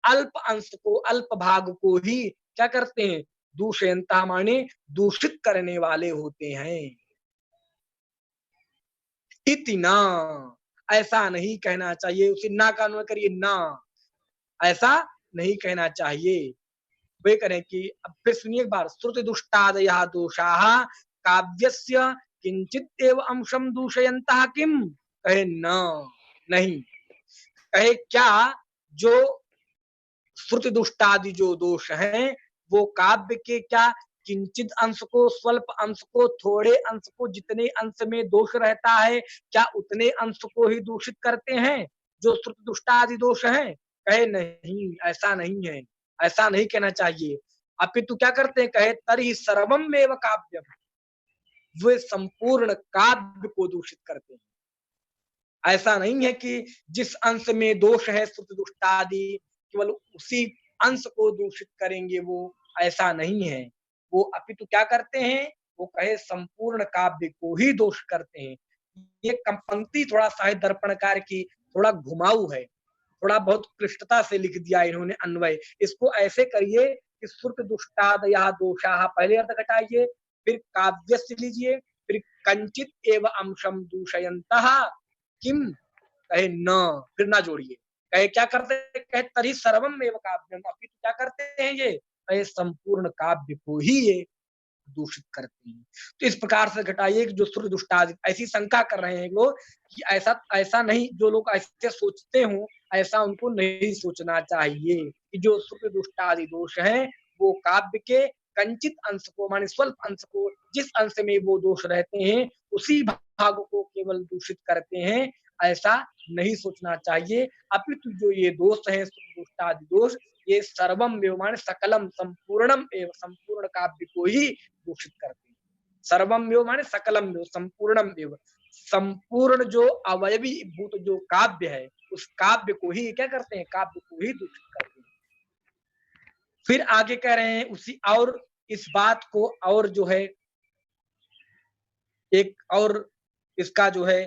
अल्प अंश को, अल्प भाग को ही क्या करते हैं, दूषयंता माने दूषित करने वाले होते हैं। इति ना, ऐसा नहीं कहना चाहिए, उसे ना का अन्वय करिए ना, ऐसा नहीं कहना चाहिए। वे करें कि अब फिर सुनिए एक बार, श्रुति दुष्टादयः दोषाः काव्यस्य किंचित एव अंशम दूषयन्तः किम, कहे न, नहीं, कहे क्या, जो श्रुति दुष्टादि जो दोष हैं वो काव्य के क्या किंचित अंश को, स्वल्प अंश को, थोड़े अंश को, जितने अंश में दोष रहता है क्या उतने अंश को ही दूषित करते हैं जो श्रुति दुष्टादि दोष हैं? कहे नहीं, ऐसा नहीं है, ऐसा नहीं कहना चाहिए। अपितु क्या करते हैं, कहे तर्हि सर्वमेव काव्यम, वे संपूर्ण काव्य को दूषित करते हैं। ऐसा नहीं है कि जिस अंश में दोष है श्रुति दुष्टादि केवल उसी अंश को दूषित करेंगे, वो ऐसा नहीं है। वो अपितु क्या करते हैं, वो कहे संपूर्ण काव्य को ही दोष करते हैं। ये पंक्ति थोड़ा साहित्य दर्पणकार की थोड़ा घुमाऊ है, थोड़ा बहुत क्लिष्टता से लिख दिया इन्होंने अन्वय। इसको ऐसे करिए कि श्रुति दुष्टादयः दोषाः पहले अर्थ घटाइए, फिर काव्यस्य लीजिए, फिर कंचित एव अंशम दूषयन्तः किम, कहे न, फिर ना जोड़िए। कहे क्या करते हैं, कहे तरी सर्वम एव काव्यम, अभी तो क्या करते हैं ये, कहे संपूर्ण काव्य को ही ये दूषित करते हैं। तो इस प्रकार से घटाइए कि जो श्रुति दुष्टादि, ऐसी शंका कर रहे हैं लोग कि ऐसा ऐसा नहीं, जो लोग ऐसे सोचते हो ऐसा उनको नहीं सोचना चाहिए कि जो श्रुति दुष्टादि दोष है वो काव्य के कंचित अंश को माने स्वल्प अंश को, जिस अंश में वो दोष रहते हैं उसी भाग को केवल दूषित करते हैं, ऐसा नहीं सोचना चाहिए। अपितु जो ये दोष है श्रुति दुष्टादि दोष, ये सर्वम एव माने सकलम संपूर्णम एव, संपूर्ण काव्य को ही दूषित करते हैं। सर्वम एव माने सकलम एव, संपूर्णम एव, संपूर्ण जो अवयवी भूत जो काव्य है उस काव्य को ही क्या करते हैं, काव्य को ही दूषित करते हैं। फिर आगे कह रहे हैं उसी, और इस बात को और जो है एक और इसका जो है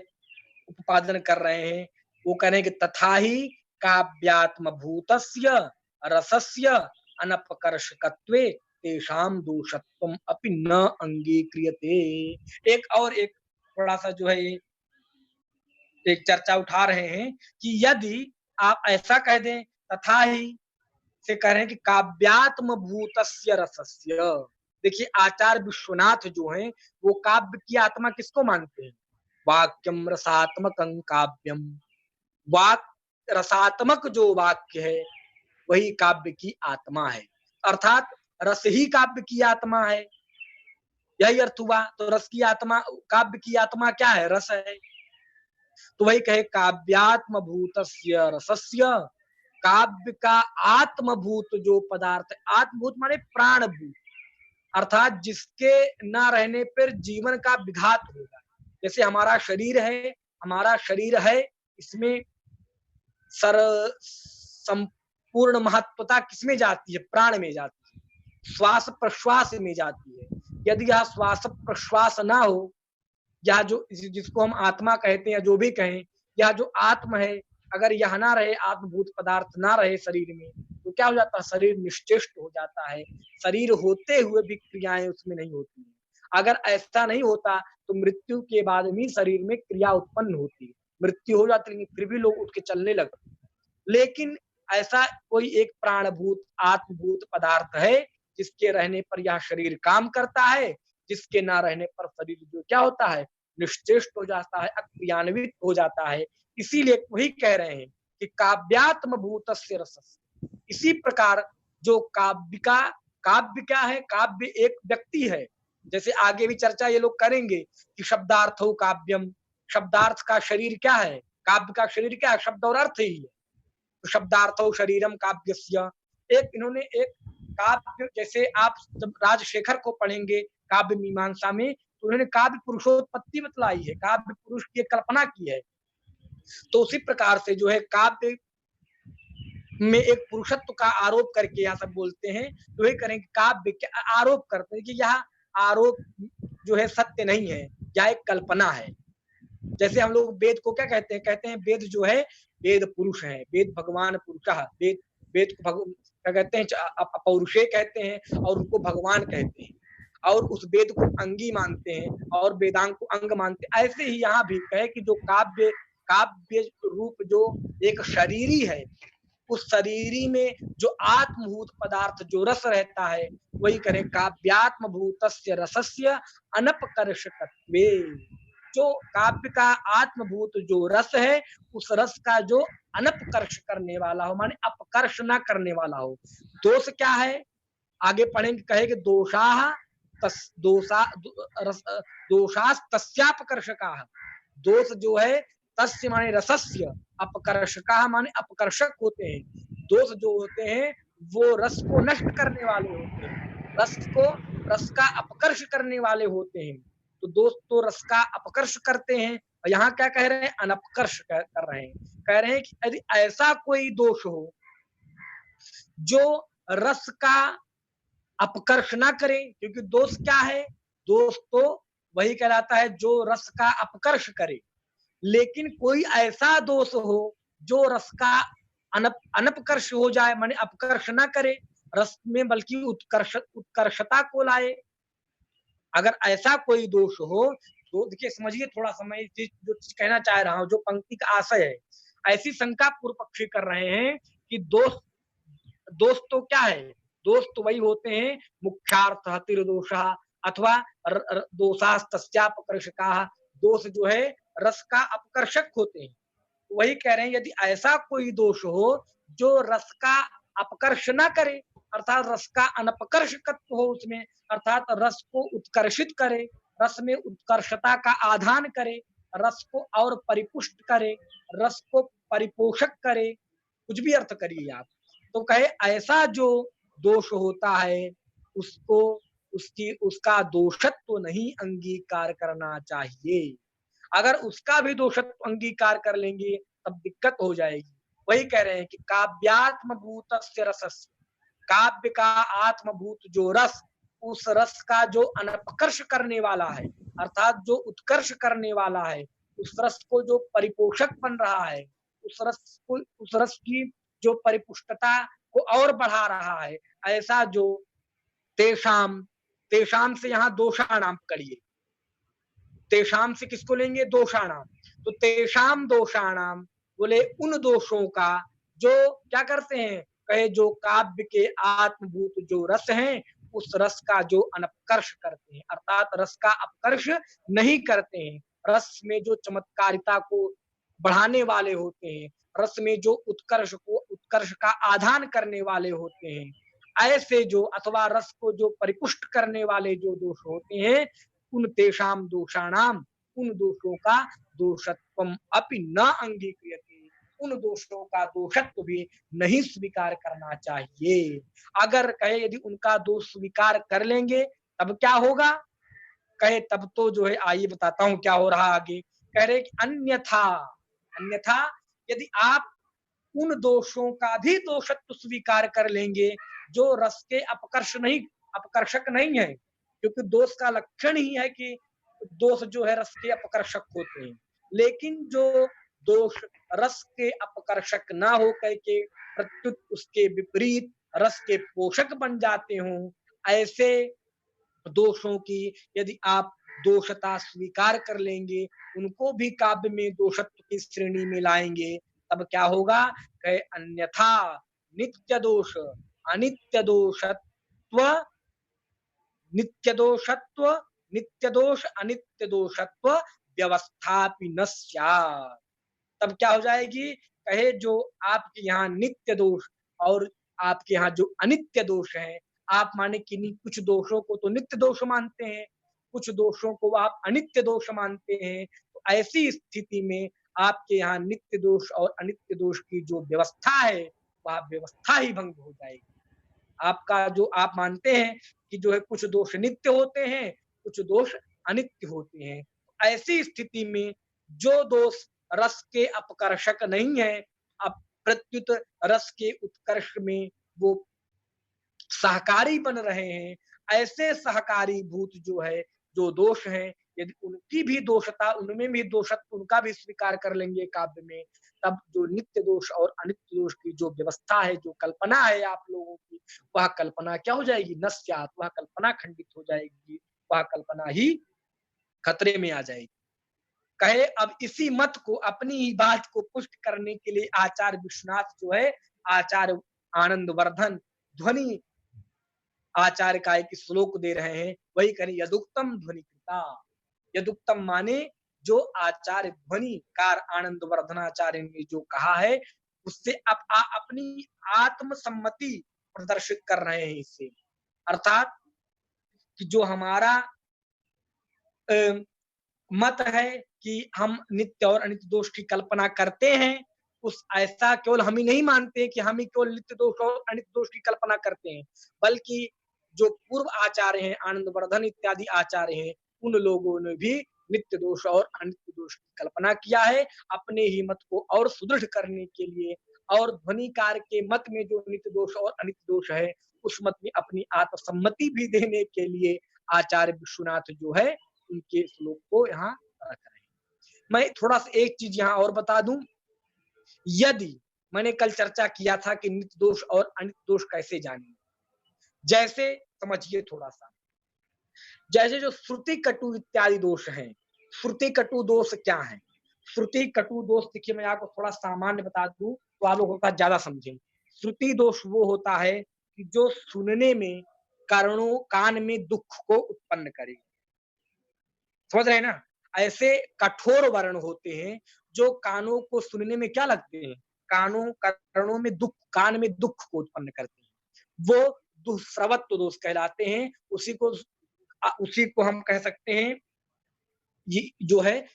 उपादन कर रहे हैं, वो कह रहे हैं कि तथा ही काव्यात्म भूतस्य रसस्य अनपकर्षकत्वे तेषाम दोषत्वम अपि न अंगीक्रियते। एक और एक थोड़ा सा जो है एक चर्चा उठा रहे हैं कि यदि आप ऐसा कह दें, तथा ही से कह रहे हैं कि काव्यात्म भूतस्य रसस्य, देखिए आचार्य विश्वनाथ जो हैं वो काव्य की आत्मा किसको मानते हैं, वाक्यम रसात्मकं काव्यम, वाक रसात्मक जो वाक्य है वही काव्य की आत्मा है, अर्थात रस ही काव्य की आत्मा है, यही अर्थ हुआ। तो रस की आत्मा, काव्य की आत्मा क्या है, रस है। तो वही कहे काव्यात्म भूतस्य रसस्य, काव्य का आत्मभूत जो पदार्थ, आत्मभूत माने प्राणभूत, अर्थात जिसके ना रहने पर जीवन का विघात होगा। जैसे हमारा शरीर है, हमारा शरीर है, इसमें सर संपूर्ण महत्वता किसमें जाती है, प्राण में जाती है, श्वास प्रश्वास में जाती है। यदि यह श्वास प्रश्वास ना हो, या जो जिसको हम आत्मा कहते हैं, जो भी कहें, या जो आत्म है, अगर यह ना रहे, आत्मभूत पदार्थ ना रहे शरीर में, तो क्या हो जाता है, शरीर निश्चेष्ट हो जाता है, शरीर होते हुए भी क्रियाएं उसमें नहीं होती है। अगर ऐसा नहीं होता तो मृत्यु के बाद भी शरीर में क्रिया उत्पन्न होती है, मृत्यु हो जाती है फिर भी लोग उठ के चलने लगते। लेकिन ऐसा कोई एक प्राणभूत आत्मभूत पदार्थ है जिसके रहने पर यह शरीर काम करता है, जिसके ना रहने पर शरीर जो क्या होता है, निश्चेष्ट हो जाता है, अक्रियान्वित हो जाता है। इसीलिए वही कह रहे हैं कि काव्यात्म भूतस्य रसस्य, इसी प्रकार जो काव्य का, काव्य क्या है, काव्य एक व्यक्ति है। जैसे आगे भी चर्चा ये लोग करेंगे कि शब्दार्थो काव्यम, शब्दार्थ का शरीर क्या है, काव्य का शरीर क्या है, शब्द और अर्थ ही है। तो शब्दार्थो शरीरम काव्यस्य, एक इन्होंने एक काव्य, जैसे आप जब राजशेखर को पढ़ेंगे काव्य मीमांसा में, तो उन्होंने काव्य पुरुषोत्पत्ति बतलाई है, काव्य पुरुष की कल्पना की है। तो उसी प्रकार से जो है काव्य में एक पुरुषत्व का आरोप करके यह सब बोलते हैं, तो ये करें कि काव्य के आरोप करते हैं कि यह आरोप जो है सत्य नहीं है, यह एक कल्पना है। जैसे हम लोग वेद को क्या कहते हैं, कहते हैं वेद जो है, वेद पुरुष है, वेद भगवान पुरुषः, वेद वेद को क्या कहते हैं, अपौरुषेय कहते हैं और उनको भगवान कहते हैं और उस वेद को अंगी मानते हैं और वेदांग को अंग मानते हैं। ऐसे ही यहाँ भी कहे कि जो काव्य काव्य रूप जो एक शरीरी है, उस शरीरी में जो आत्मभूत पदार्थ जो रस रहता है, वही करें काव्यात्म भूतस्य रसस्य अनपकर्षकत्वे। जो काव्य का आत्मभूत जो रस है, उस रस का जो अनपकर्ष करने वाला हो, माने अपकर्ष ना करने वाला हो। दोष क्या है, आगे पढ़ेंगे, कहेंगे दोषाः तस् दोषा रस दोषास् तस्यापकर्षकाः। दोष जो है तस्य माने रसस्य, अपकर्षकाः माने अपकर्षक होते हैं। दोष जो होते हैं वो रस को नष्ट करने वाले होते हैं, रस का अपकर्ष करने वाले होते हैं। तो दोष तो रस का अपकर्ष करते हैं, और यहाँ क्या कह रहे हैं, अनपकर्ष कर रहे हैं। कह रहे हैं कि यदि ऐसा कोई दोष हो जो रस का अपकर्ष ना करे, क्योंकि दोष क्या है, दोष तो वही कहलाता है जो रस का अपकर्ष करे। लेकिन कोई ऐसा दोष हो जो रस का अनपकर्ष हो जाए, माने अपकर्ष ना करे रस में, बल्कि उत्कर्षता को लाए। अगर ऐसा कोई दोष हो तो देखिए, समझिए थोड़ा समय, जो चीज कहना चाह रहा हूं, जो पंक्ति का आशय है, ऐसी शंका पूर्व पक्षी कर रहे हैं कि दोष दोष तो क्या है, दोष तो वही होते हैं मुख्यार्थ तिर्दोषः अथवा दोषास्तस्यापकर्षकाः। दोष जो है रस का अपकर्षक होते हैं। वही कह रहे हैं यदि ऐसा कोई दोष हो जो रस का अपकर्ष ना करे, अर्थात रस का अनपकर्षकत्व हो उसमें, अर्थात रस को उत्कर्षित करे, रस में उत्कर्षता का आधान करे, रस को और परिपुष्ट करे, रस को परिपोषक करे, कुछ भी अर्थ करिए आप। तो कहे ऐसा जो दोष होता है उसको उसका दोषत्व तो नहीं अंगीकार करना चाहिए। अगर उसका भी दोषत्व अंगीकार कर लेंगे तब दिक्कत हो जाएगी। वही कह रहे हैं कि काव्यात्म भूतस्य रसस्य, काव्य का आत्मभूत जो रस, उस रस का जो अनपकर्ष करने वाला है, अर्थात जो उत्कर्ष करने वाला है, उस रस को जो परिपोषक बन रहा है, उस रस की जो परिपुष्टता को और बढ़ा रहा है, ऐसा जो तेषाम, तेषाम से यहाँ दोषाणाम करिए, तेषाम से किसको लेंगे, दोषाणाम। तो तेषाम दोषाणाम बोले उन दोषों का जो क्या करते हैं, कहे जो काव्य के आत्मभूत जो रस हैं, उस रस का जो अनपकर्ष करते हैं, अर्थात रस का अपकर्ष नहीं करते हैं, रस में जो चमत्कारिता को बढ़ाने वाले होते हैं, रस में जो उत्कर्ष का आधान करने वाले होते हैं, ऐसे जो अथवा रस को जो परिपुष्ट करने वाले जो दोष होते हैं, उन तेषाम दोषाणाम, उन दोषों का दोषत्वम अपि न अंगीक्रियते, उन दोषों का दोषत्व भी नहीं स्वीकार करना चाहिए। अगर कहे यदि उनका दोष स्वीकार कर लेंगे तब क्या होगा, कहे तब तो जो है, आइए बताता हूं क्या हो रहा आगे। कह रहे कि अन्यथा, अन्यथा यदि आप उन दोषों का भी दोषत्व स्वीकार कर लेंगे जो रस के अपकर्षक नहीं है, क्योंकि दोष का लक्षण ही है कि दोष जो है रस के अपकर्षक होते हैं। लेकिन जो दोष रस के अपकर्षक ना हो करके प्रत्युत उसके विपरीत रस के पोषक बन जाते हों, ऐसे दोषों की यदि आप दोषता स्वीकार कर लेंगे, उनको भी काव्य में दोषत्व की श्रेणी में लाएंगे, तब क्या होगा, कहे अन्यथा नित्य दोष अनित्य दोषत्व, नित्य दोषत्व, नित्य दोष अनित्य दोषत्व व्यवस्था न स्यात्। तब क्या हो जाएगी, कहे जो आपके यहाँ नित्य दोष और आपके यहाँ जो अनित्य दोष है, आप माने किन्हीं कुछ दोषों को तो नित्य दोष मानते हैं, कुछ दोषों को आप अनित्य दोष मानते हैं। तो ऐसी स्थिति में आपके यहाँ नित्य दोष और अनित्य दोष की जो व्यवस्था है, वह व्यवस्था ही भंग हो जाएगी। आपका जो आप मानते हैं कि जो है कुछ दोष नित्य होते हैं, कुछ दोष अनित्य होते हैं। ऐसी स्थिति में जो दोष रस के अपकर्षक नहीं है, अब प्रत्युत रस के उत्कर्ष में वो सहकारी बन रहे हैं, ऐसे सहकारी भूत जो है, जो दोष हैं, यदि उनकी भी दोषता, उनमें भी दोषत्व उनका भी स्वीकार कर लेंगे काव्य में, तब जो नित्य दोष और अनित्य दोष की जो व्यवस्था है, जो कल्पना है आप लोगों की, वह कल्पना क्या हो जाएगी? नस्यात्, वह कल्पना खंडित हो जाएगी, वह कल्पना ही खतरे में आ जाएगी। कहे अब इसी मत को, अपनी ही बात को पुष्ट करने के लिए आचार्य विश्वनाथ जो है, आचार्य आनंदवर्धन ध्वनि आचार्य का एक श्लोक दे रहे हैं, वही करें यदुक्तम ध्वनिकृता। यदुक्तम माने जो आचार्य ध्वनिकार आनंदवर्धनाचार्य ने जो कहा है, उससे अपनी आत्मसम्मति प्रदर्शित कर रहे हैं इससे। अर्थात कि जो हमारा मत है कि हम नित्य और अनित्य दोष की कल्पना करते हैं, उस ऐसा केवल हम ही नहीं मानते कि हम ही केवल नित्य दोष और अनित्य दोष की कल्पना करते हैं, बल्कि जो पूर्व आचार्य हैं, आनंदवर्धन इत्यादि आचार्य हैं, उन लोगों ने भी नित्य दोष और अनित्य दोष की कल्पना किया है, अपने ही मत को और सुदृढ़ करने के लिए। और ध्वनिकार के मत में जो नित्य दोष और अनित्य दोष है, उस मत में अपनी आत्मसम्मति भी देने के लिए आचार्य विश्वनाथ जो है, उनके श्लोक को यहाँ रख रहे हैं। मैं थोड़ा सा एक चीज यहाँ और बता दूं, यदि मैंने कल चर्चा किया था कि नित्य दोष और अनित्य दोष कैसे जाने, जैसे समझिए थोड़ा सा, जैसे जो श्रुति कटु इत्यादि दोष हैं, श्रुति कटु दोष क्या है? श्रुति कटु दोष देखिए, मैं आपको थोड़ा सामान्य बता दूं तो आप लोगों का ज्यादा समझें। श्रुति दोष वो होता है कि जो सुनने में कर्णों कान में दुख को उत्पन्न करे। समझ रहे हैं ना? ऐसे कठोर वर्ण होते हैं जो कानों को सुनने में क्या लगते हैं? कर्णों में दुख, कान में दुख को उत्पन्न करते हैं। वो दुःश्रवत्व दोष कहलाते हैं। उसी को हम कह सकते हैं, ये जो है,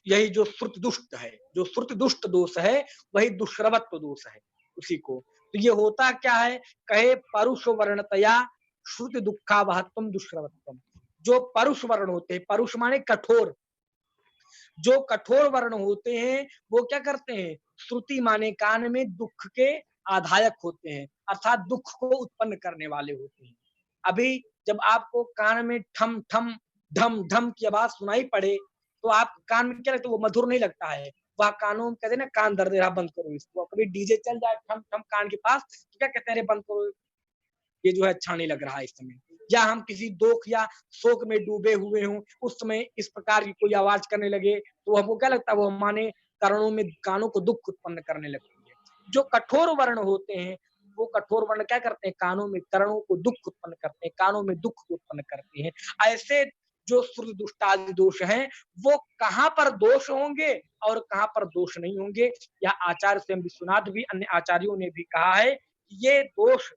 यही जो श्रुति दुष्ट है, जो श्रुति दुष्ट दोष है, वही दुष्श्रवत्व दोष है उसी को। तो ये होता क्या है? कहे परुष वर्णतया श्रुति दुःखावहत्वम दुष्श्रवत्वम। जो परुष वर्ण होते हैं, परुष माने कठोर, जो कठोर वर्ण होते हैं वो क्या करते हैं? श्रुति माने कान में दुख के आधायक होते हैं, अर्थात दुख को उत्पन्न करने वाले होते हैं। अभी जब आपको कान में ठम ठम ढम ढम की आवाज सुनाई पड़े तो आप कान में क्या लगता है? वो मधुर नहीं लगता है, वह कानों में कहते हैं ना, कान दर्द रहा, बंद करो इसको। कभी डीजे चल जाए ठम ठम कान के पास तो क्या कहते हैं? अरे बंद करो, ये जो है अच्छा नहीं लग रहा है इस समय। या हम किसी दुख या शोक में डूबे हुए हों, उस समय इस प्रकार की कोई आवाज करने लगे तो हमको क्या लगता है? वो हमारे कानों में, कानों को दुख उत्पन्न करने लगती है। जो कठोर वर्ण होते हैं, वो कठोर वर्ण क्या करते हैं? कानों में कर्णों को दुख उत्पन्न करते हैं, कानों में दुख को उत्पन्न करते हैं। ऐसे जो श्रुति दुष्टादि दोष हैं, वो कहाँ पर दोष होंगे और कहाँ पर दोष नहीं होंगे, यह आचार्य स्वयं विश्वनाथ भी, अन्य आचार्यों ने भी कहा है कि ये दोष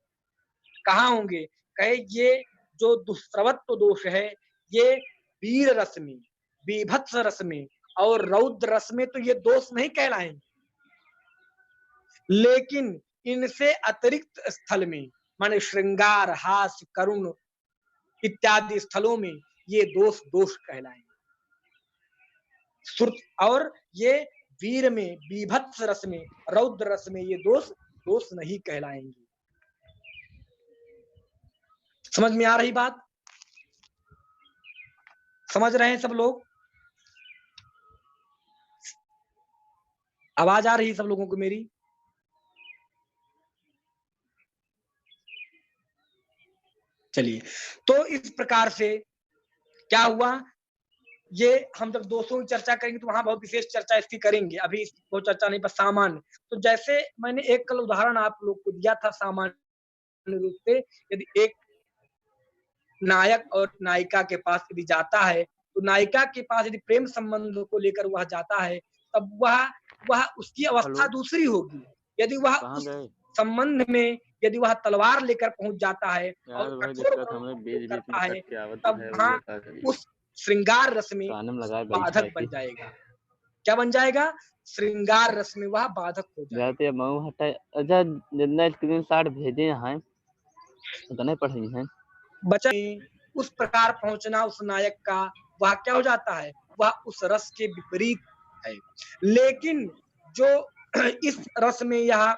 कहाँ होंगे? कहे ये जो दुष्श्रवत्व दोष है, ये वीर रस में, बीभत्स रस में और रौद्र रस में तो ये दोष नहीं कहलाएंगे, लेकिन इनसे अतिरिक्त स्थल में, माने श्रृंगार, हास्य, करुण इत्यादि स्थलों में ये दोष दोष कहलाएंगे। और ये वीर में, बीभत्स रस में, रौद्र रस में ये दोष दोष नहीं कहलाएंगे। समझ में आ रही बात? समझ रहे हैं सब लोग? आवाज आ रही है सब लोगों को मेरी? चलिए, तो इस प्रकार से क्या हुआ, ये हम जब दोषों की चर्चा करेंगे तो वहां बहुत विशेष चर्चा इसकी करेंगे, अभी वो चर्चा नहीं, बस सामान्य। तो जैसे मैंने एक कल उदाहरण आप लोग को दिया था सामान्य रूप से, यदि एक नायक और नायिका के पास यदि जाता है, तो नायिका के पास यदि प्रेम संबंध को लेकर वह जाता है, तब वह उसकी अवस्था दूसरी होगी। यदि वह उस संबंध में यदि वह तलवार लेकर पहुंच जाता है और कठोर करता है, तब वहां उस श्रृंगार रस में बाधक बन जाएगा। क्या बन जाएगा? श्रृंगार रस में वह बाधक हो जाएगा। अच्छा, जितना स्क्रीनशॉट भेजे हैं उतना पढ़ी हैं। बच्चा उस प्रकार पहुंचना उस नायक का, वह क्या हो जाता है? वह उस रस के विपरीत है। लेकिन जो इस रस में यह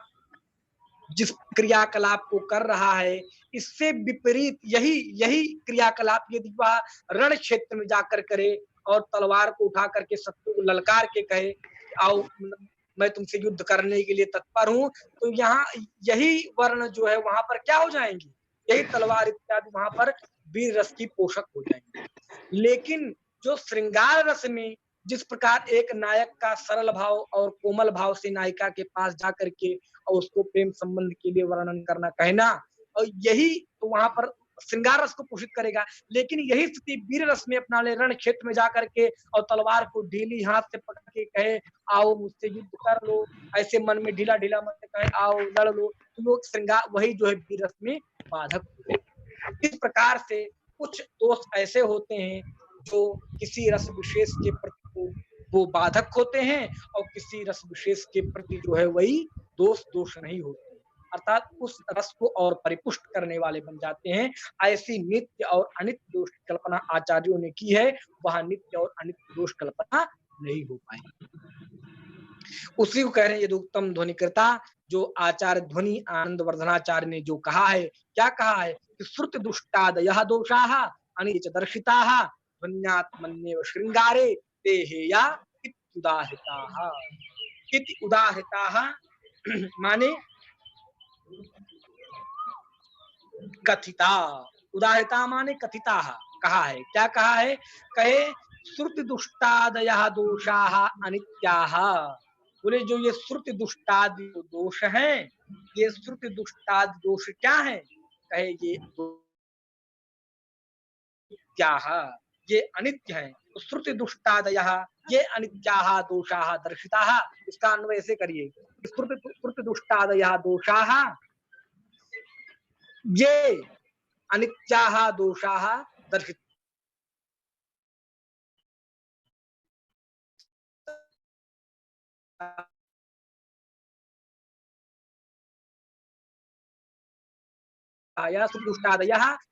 जिस क्रियाकलाप को कर रहा है, इससे विपरीत यही क्रियाकलाप यदि वह रण क्षेत्र में जाकर करे और तलवार को उठा करके शत्रु को ललकार के कहे कि आओ मैं तुमसे युद्ध करने के लिए तत्पर हूँ, तो यहाँ यही वर्ण जो है वहां पर क्या हो जाएंगी, यही तलवार इत्यादि वहां पर वीर रस की पोषक हो जाएंगी। लेकिन जो श्रृंगार रस में जिस प्रकार एक नायक का सरल भाव और कोमल भाव से नायिका के पास जाकर के और उसको प्रेम संबंध के लिए वर्णन करना कहना, और यही तो वहां पर श्रृंगार रस को पोषित करेगा। लेकिन यही स्थिति वीर रस में अपना ले, रण क्षेत्र में जाकर के और तलवार को ढीली हाथ से पकड़ के कहे आओ मुझसे युद्ध कर लो, ऐसे मन में ढीला ढीला मन से कहे आओ लड़ लो, तो वो श्रृंगार वही जो है वीर रस में बाधक हो जाए। इस प्रकार से कुछ दोष ऐसे होते हैं जो किसी रस विशेष के प्रति वो बाधक होते हैं और किसी रस विशेष के प्रति जो है वही दोष नहीं होते, अर्थात उस रस को और परिपुष्ट करने वाले बन जाते हैं। ऐसी नित्य और अनित्य दोष की कल्पना आचार्यों ने की है, वहां नित्य और अनित्य दोष कल्पना नहीं हो पाई। उसी को कह रहे हैं यदुक्तम ध्वनिकृता, जो आचार्य ध्वनि आनंद वर्धनाचार्य ने जो कहा है, क्या कहा है कि श्रुत दुष्टादयः दोषाः अनिच दर्शिताः ध्वन्यात्मन्येव श्रृंगारे ते हेया इत्युदाहृताः। इति उदाहृताः माने कथिता, उदाहृता माने कथिता, कहा है, क्या कहा है, कहे श्रुति दुष्टादयः दोषाः अनित्याः, बोले जो ये श्रुति दुष्टादि दोष हैं, ये श्रुति दुष्टादि दोष क्या है, कहे ये अनित्याः, ये अनित्य है। तो श्रुति दुष्टादयः ये अनित्याः दोषाः दर्शिताः, इसका अन्वय ऐसे करिए, श्रुति दुष्टादयः दोषाः ये अनित्याः दोषाः दर्शिताः।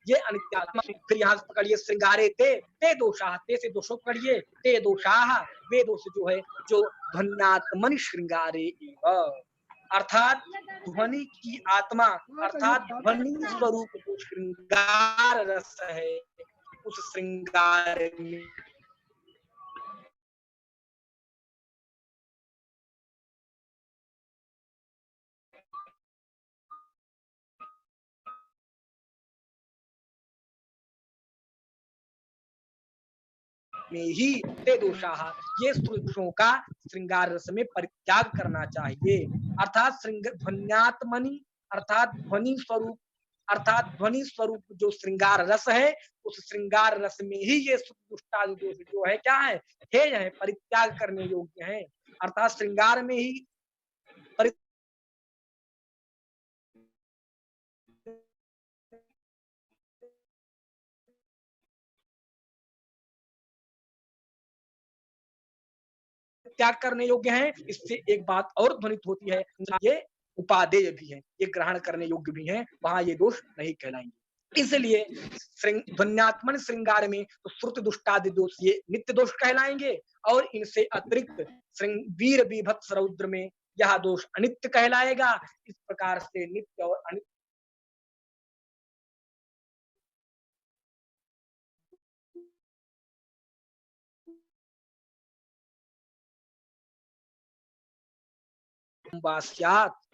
ये अनित्या, फिर यहाँ से पकड़िए श्रृंगारे ते दोषाः, ते से दोषों पकड़िए, ते दोषाः वे दोष जो है जो ध्वन्यात्मनि श्रृंगारे एव, अर्थात ध्वनि की आत्मा अर्थात ध्वनि स्वरूप जो श्रृंगार रस है उस श्रृंगार में ही ते दोषाः, ये दोषों का श्रृंगार रस में परित्याग करना चाहिए, अर्थात ध्वन्यात्मनि अर्थात ध्वनि स्वरूप, अर्थात ध्वनि स्वरूप जो श्रृंगार रस है उस श्रृंगार रस में ही ये दुष्टादि दोष जो है क्या है, हेय है, परित्याग करने योग्य है, अर्थात श्रृंगार में ही त्याग करने योग्य हैं। इससे एक बात और ध्वनित होती है, ये उपादेय भी है, ये ग्रहण करने योग्य भी हैं, वहां ये दोष नहीं कहलाएंगे। इसलिए ध्वन्यात्मन श्रृंगार में तो श्रुति दुष्टादि दोष ये नित्य दोष कहलाएंगे, और इनसे अतिरिक्त वीर बीभत्स रौद्र में यह दोष अनित्य कहलाएगा। इस प्रकार से नित्य और अनित्य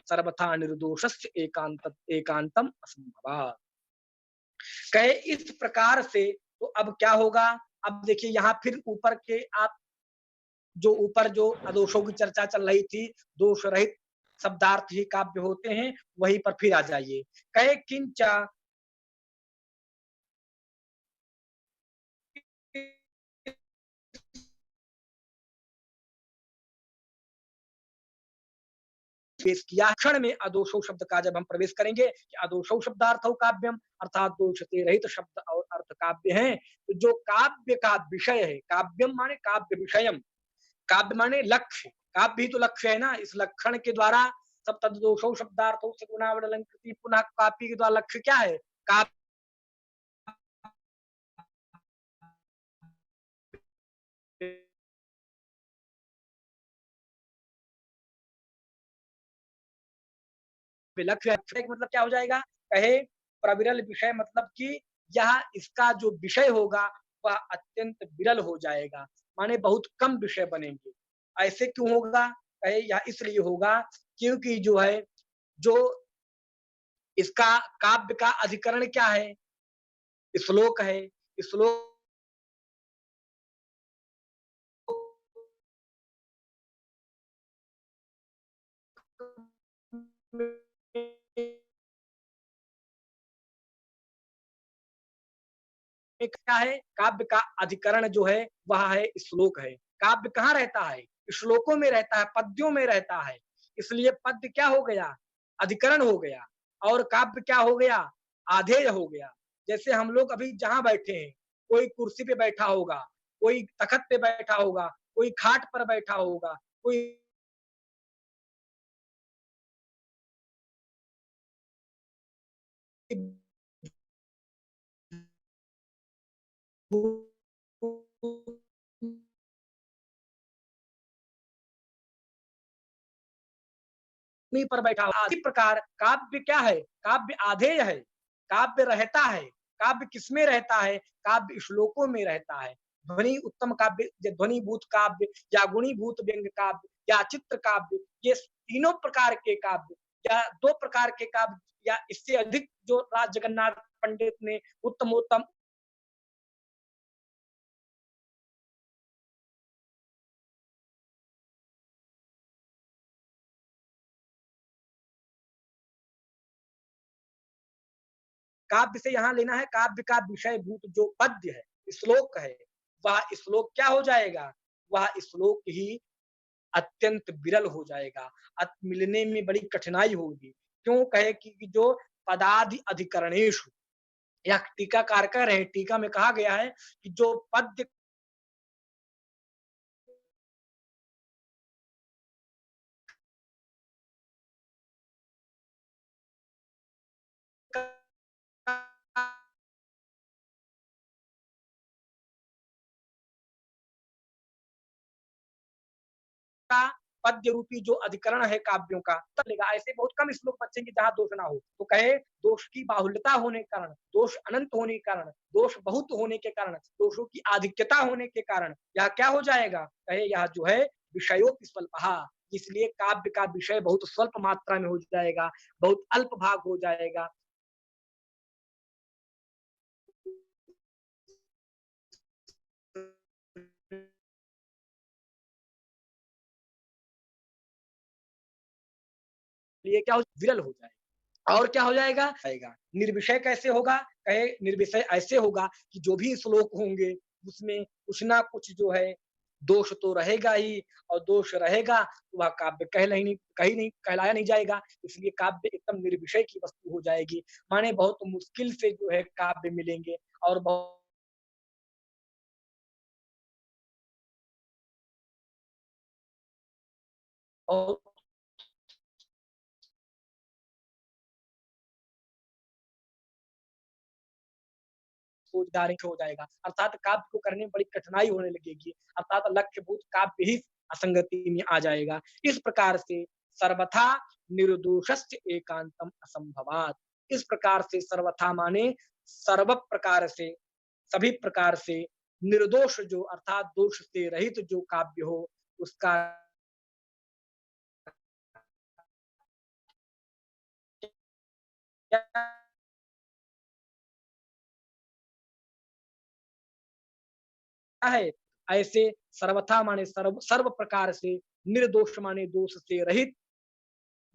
सर्वथा निर्दोषस्य एकांतम असंभवात्, कहे इस प्रकार से। तो अब क्या होगा, अब देखिए यहाँ फिर ऊपर के आप जो ऊपर जो अदोषों की चर्चा चल रही थी, दोष रहित शब्दार्थ ही काव्य होते हैं, वहीं पर फिर आ जाइए, कहे किंचा पेश किया। क्षण में अदोषो शब्द का जब हम प्रवेश करेंगे कि अदोषो शब्दार्थ काव्यम अर्थात दोष से रहित शब्द और अर्थ काव्य हैं, तो जो काव्य का विषय है, काव्यम माने काव्य विषयम, काव्य माने लक्ष्य, काव्य ही तो लक्ष्य है ना, इस लक्षण के द्वारा सब तदोषो शब्दार्थो सगुणावलंकृति, पुनः काव्य के द्वारा लक्ष्य क्या है, काव्य लक्ष्य मतलब क्या हो जाएगा, कहे प्रविरल विषय मतलब कि यह इसका जो विषय होगा वह अत्यंत विरल हो जाएगा, माने बहुत कम विषय बनेंगे। ऐसे क्यों होगा? कहे या इसलिए होगा क्योंकि जो है, जो इसका काव्य का अधिकरण क्या है? श्लोक है। श्लोक एक क्या है? काव्य का अधिकरण जो है वह है श्लोक है। काव्य कहाँ रहता है? श्लोकों में रहता है, पद्यों में रहता है। इसलिए पद्य क्या हो गया? अधिकरण हो गया। और काव्य क्या हो गया? आधेय हो गया। जैसे हम लोग अभी जहाँ बैठे हैं, कोई कुर्सी पे बैठा होगा, कोई तख्त पे बैठा होगा, कोई खाट पर बैठा होगा, कोई भूमि पर बैठा हुआ। इसी प्रकार काव्य क्या है? काव्य आधेय है। काव्य रहता है। काव्य किसमें रहता है? काव्य श्लोकों में रहता है। ध्वनि उत्तम काव्य, ध्वनिभूत काव्य या गुणीभूत व्यंग्य काव्य या चित्र काव्य, ये तीनों प्रकार के काव्य या 2 प्रकार के काव्य या इससे अधिक जो राज जगन्नाथ पंडित ने उत्तमोत्तम काव्य से यहाँ लेना है, काव्य का विषयभूत जो पद्य है, श्लोक है, वह श्लोक क्या हो जाएगा? वह श्लोक ही अत्यंत विरल हो जाएगा। मिलने में बड़ी कठिनाई होगी। क्यों? कहे कि जो पदादि अधिकरणेषु, या टीकाकार कह रहे हैं, टीका में कहा गया है कि जो पद्य का का पद्य रूपी जो अधिकरण है काव्यों का, तब लेगा। ऐसे बहुत कम श्लोक बचेंगे जहाँ दोष ना हो। तो कहे दोष की बाहुल्यता होने के कारण, दोष अनंत होने के कारण, दोष बहुत होने के कारण, दोषों की आधिक्यता होने के कारण यह क्या हो जाएगा? कहे यह जो है विषयों स्वल्पहा, इसलिए काव्य का विषय बहुत स्वल्प मात्रा में हो जाएगा, बहुत अल्प भाग हो जाएगा। लिए क्या हो, विरल हो जाएगा। और क्या हो जाएगा? आएगा निर्विषय कैसे होगा? कहे निर्विषय ऐसे होगा कि जो भी श्लोक होंगे उसमें कुछ ना कुछ जो है दोष तो रहेगा ही, और दोष रहेगा तो वह काव्य कहीं नहीं कहलाया नहीं जाएगा। इसलिए काव्य एकदम निर्विषय की वस्तु हो जाएगी। माने बहुत मुश्किल से जो है काव्य मिलेंगे, और बहुत सोचदारी हो जाएगा, अर्थात काव्य को करने में बड़ी कठिनाई होने लगेगी, अर्थात लक्ष्यभूत काव्य ही असंगति में आ जाएगा। इस प्रकार से सर्वथा निर्दोषस्य एकांतम असंभवात। इस प्रकार से सर्वथा माने सर्व प्रकार से, सभी प्रकार से निर्दोष जो, अर्थात दोष से रहित जो काव्य हो, उसका क्या है? ऐसे सर्वथा माने सर्व सर्व प्रकार से, निर्दोष माने दोष से रहित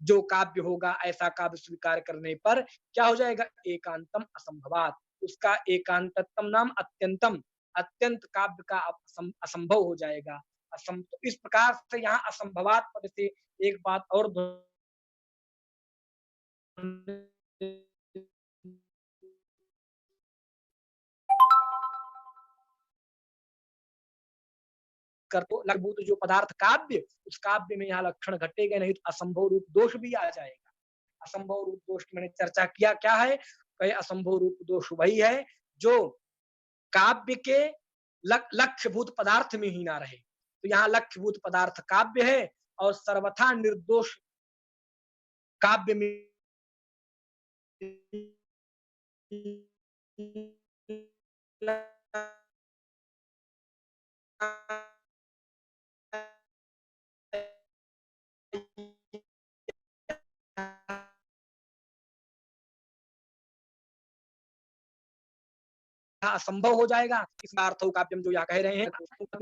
जो काव्य होगा, ऐसा काव्य स्वीकार करने पर क्या हो जाएगा? एकांतम असंभवात। उसका एकांततम नाम अत्यंतम, अत्यंत काव्य का असंभव हो जाएगा। तो इस प्रकार से यहाँ असंभवात पद से एक बात और कर दो, लघुभूत जो पदार्थ काव्य, उस काव्य में यहाँ लक्षण घटेगा नहीं, तो असंभव रूप दोष भी आ जाएगा। असंभव रूप दोष की मैंने चर्चा किया, क्या है? कहे असंभव रूप दोष वही है जो काव्य के लक्ष्यभूत पदार्थ में ही ना रहे। तो यहाँ लक्ष्यभूत पदार्थ काव्य है, और सर्वथा निर्दोष काव्य में असंभव हो जाएगा, इस अर्थों का हम जो यहाँ कह रहे हैं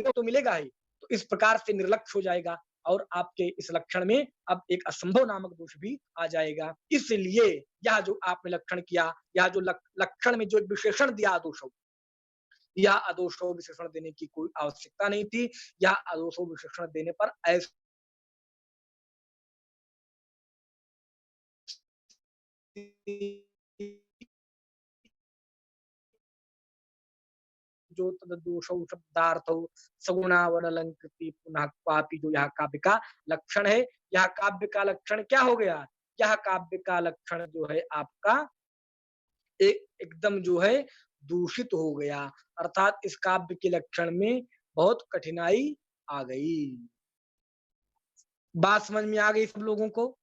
तो मिलेगा ही। तो इस प्रकार से निर्लक्ष्य हो जाएगा और आपके इस लक्षण में अब एक असंभव नामक दोष भी आ जाएगा। इसलिए यह जो आपने लक्षण किया, यह जो लक्षण में जो एक विशेषण दिया अदोषौ, यह अदोषौ विशेषण देने की कोई आवश्यकता नहीं थी। यह अदोषौ विशेषण देने पर ऐसे जो तददोषौ शब्दार्थौ सगुणावनलंकृति पुनः क्वापि, जो यह काव्य का लक्षण है, यह काव्य का लक्षण क्या हो गया? यह काव्य का लक्षण जो है आपका एकदम जो है दूषित हो गया, अर्थात इस काव्य के लक्षण में बहुत कठिनाई आ गई। बात समझ में आ गई सब लोगों को?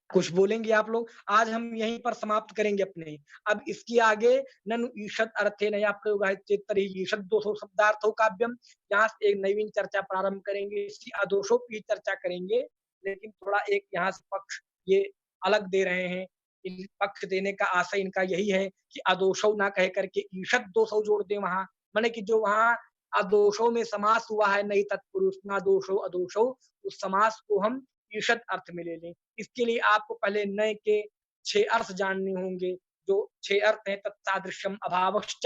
कुछ बोलेंगे आप लोग? आज हम यहीं पर समाप्त करेंगे अपने। अब इसके आगे ननु ईषद अर्थेन या प्रयोगाः चेत् तर्हि ईषद दोषो शब्दार्थो काव्यम्। यहाँ से एक नवीन चर्चा प्रारंभ करेंगे, इसकी अदोषों की चर्चा करेंगे, लेकिन थोड़ा एक यहाँ से पक्ष ये अलग दे रहे हैं। इन पक्ष देने का आशय इनका यही है कि अदोषौ ना कह करके ईषद दोषौ जोड़ दें वहाँ। माने कि जो वहाँ अदोषौ में समास हुआ है नई तत्पुरुष ना दोषौ अदोषौ, उस समास को हम ईषद अर्थ में ले लें। इसके लिए आपको पहले नए के 6 अर्थ जानने होंगे। जो 6 अर्थ हैं, तत्सादृश्यम अभावश्च,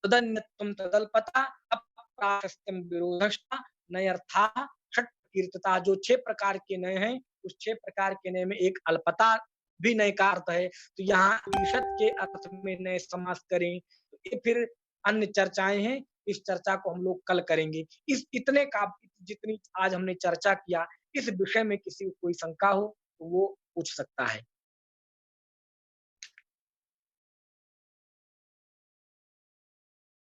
तदन्यत्वम तदल्पता, अप्राशस्त्यम विरोधश्च, नयर्था षट् कीर्तता। जो 6 प्रकार के नय हैं, उस 6 प्रकार के नय में एक अल्पता भी नय का अर्थ है। तो यहाँ ईषद के अर्थ में नय समास करें, तो ये फिर अन्य चर्चाएं हैं। इस चर्चा को हम लोग कल करेंगे। इस इतने का जितनी आज हमने चर्चा किया, इस विषय में किसी को कोई शंका हो तो वो पूछ सकता है।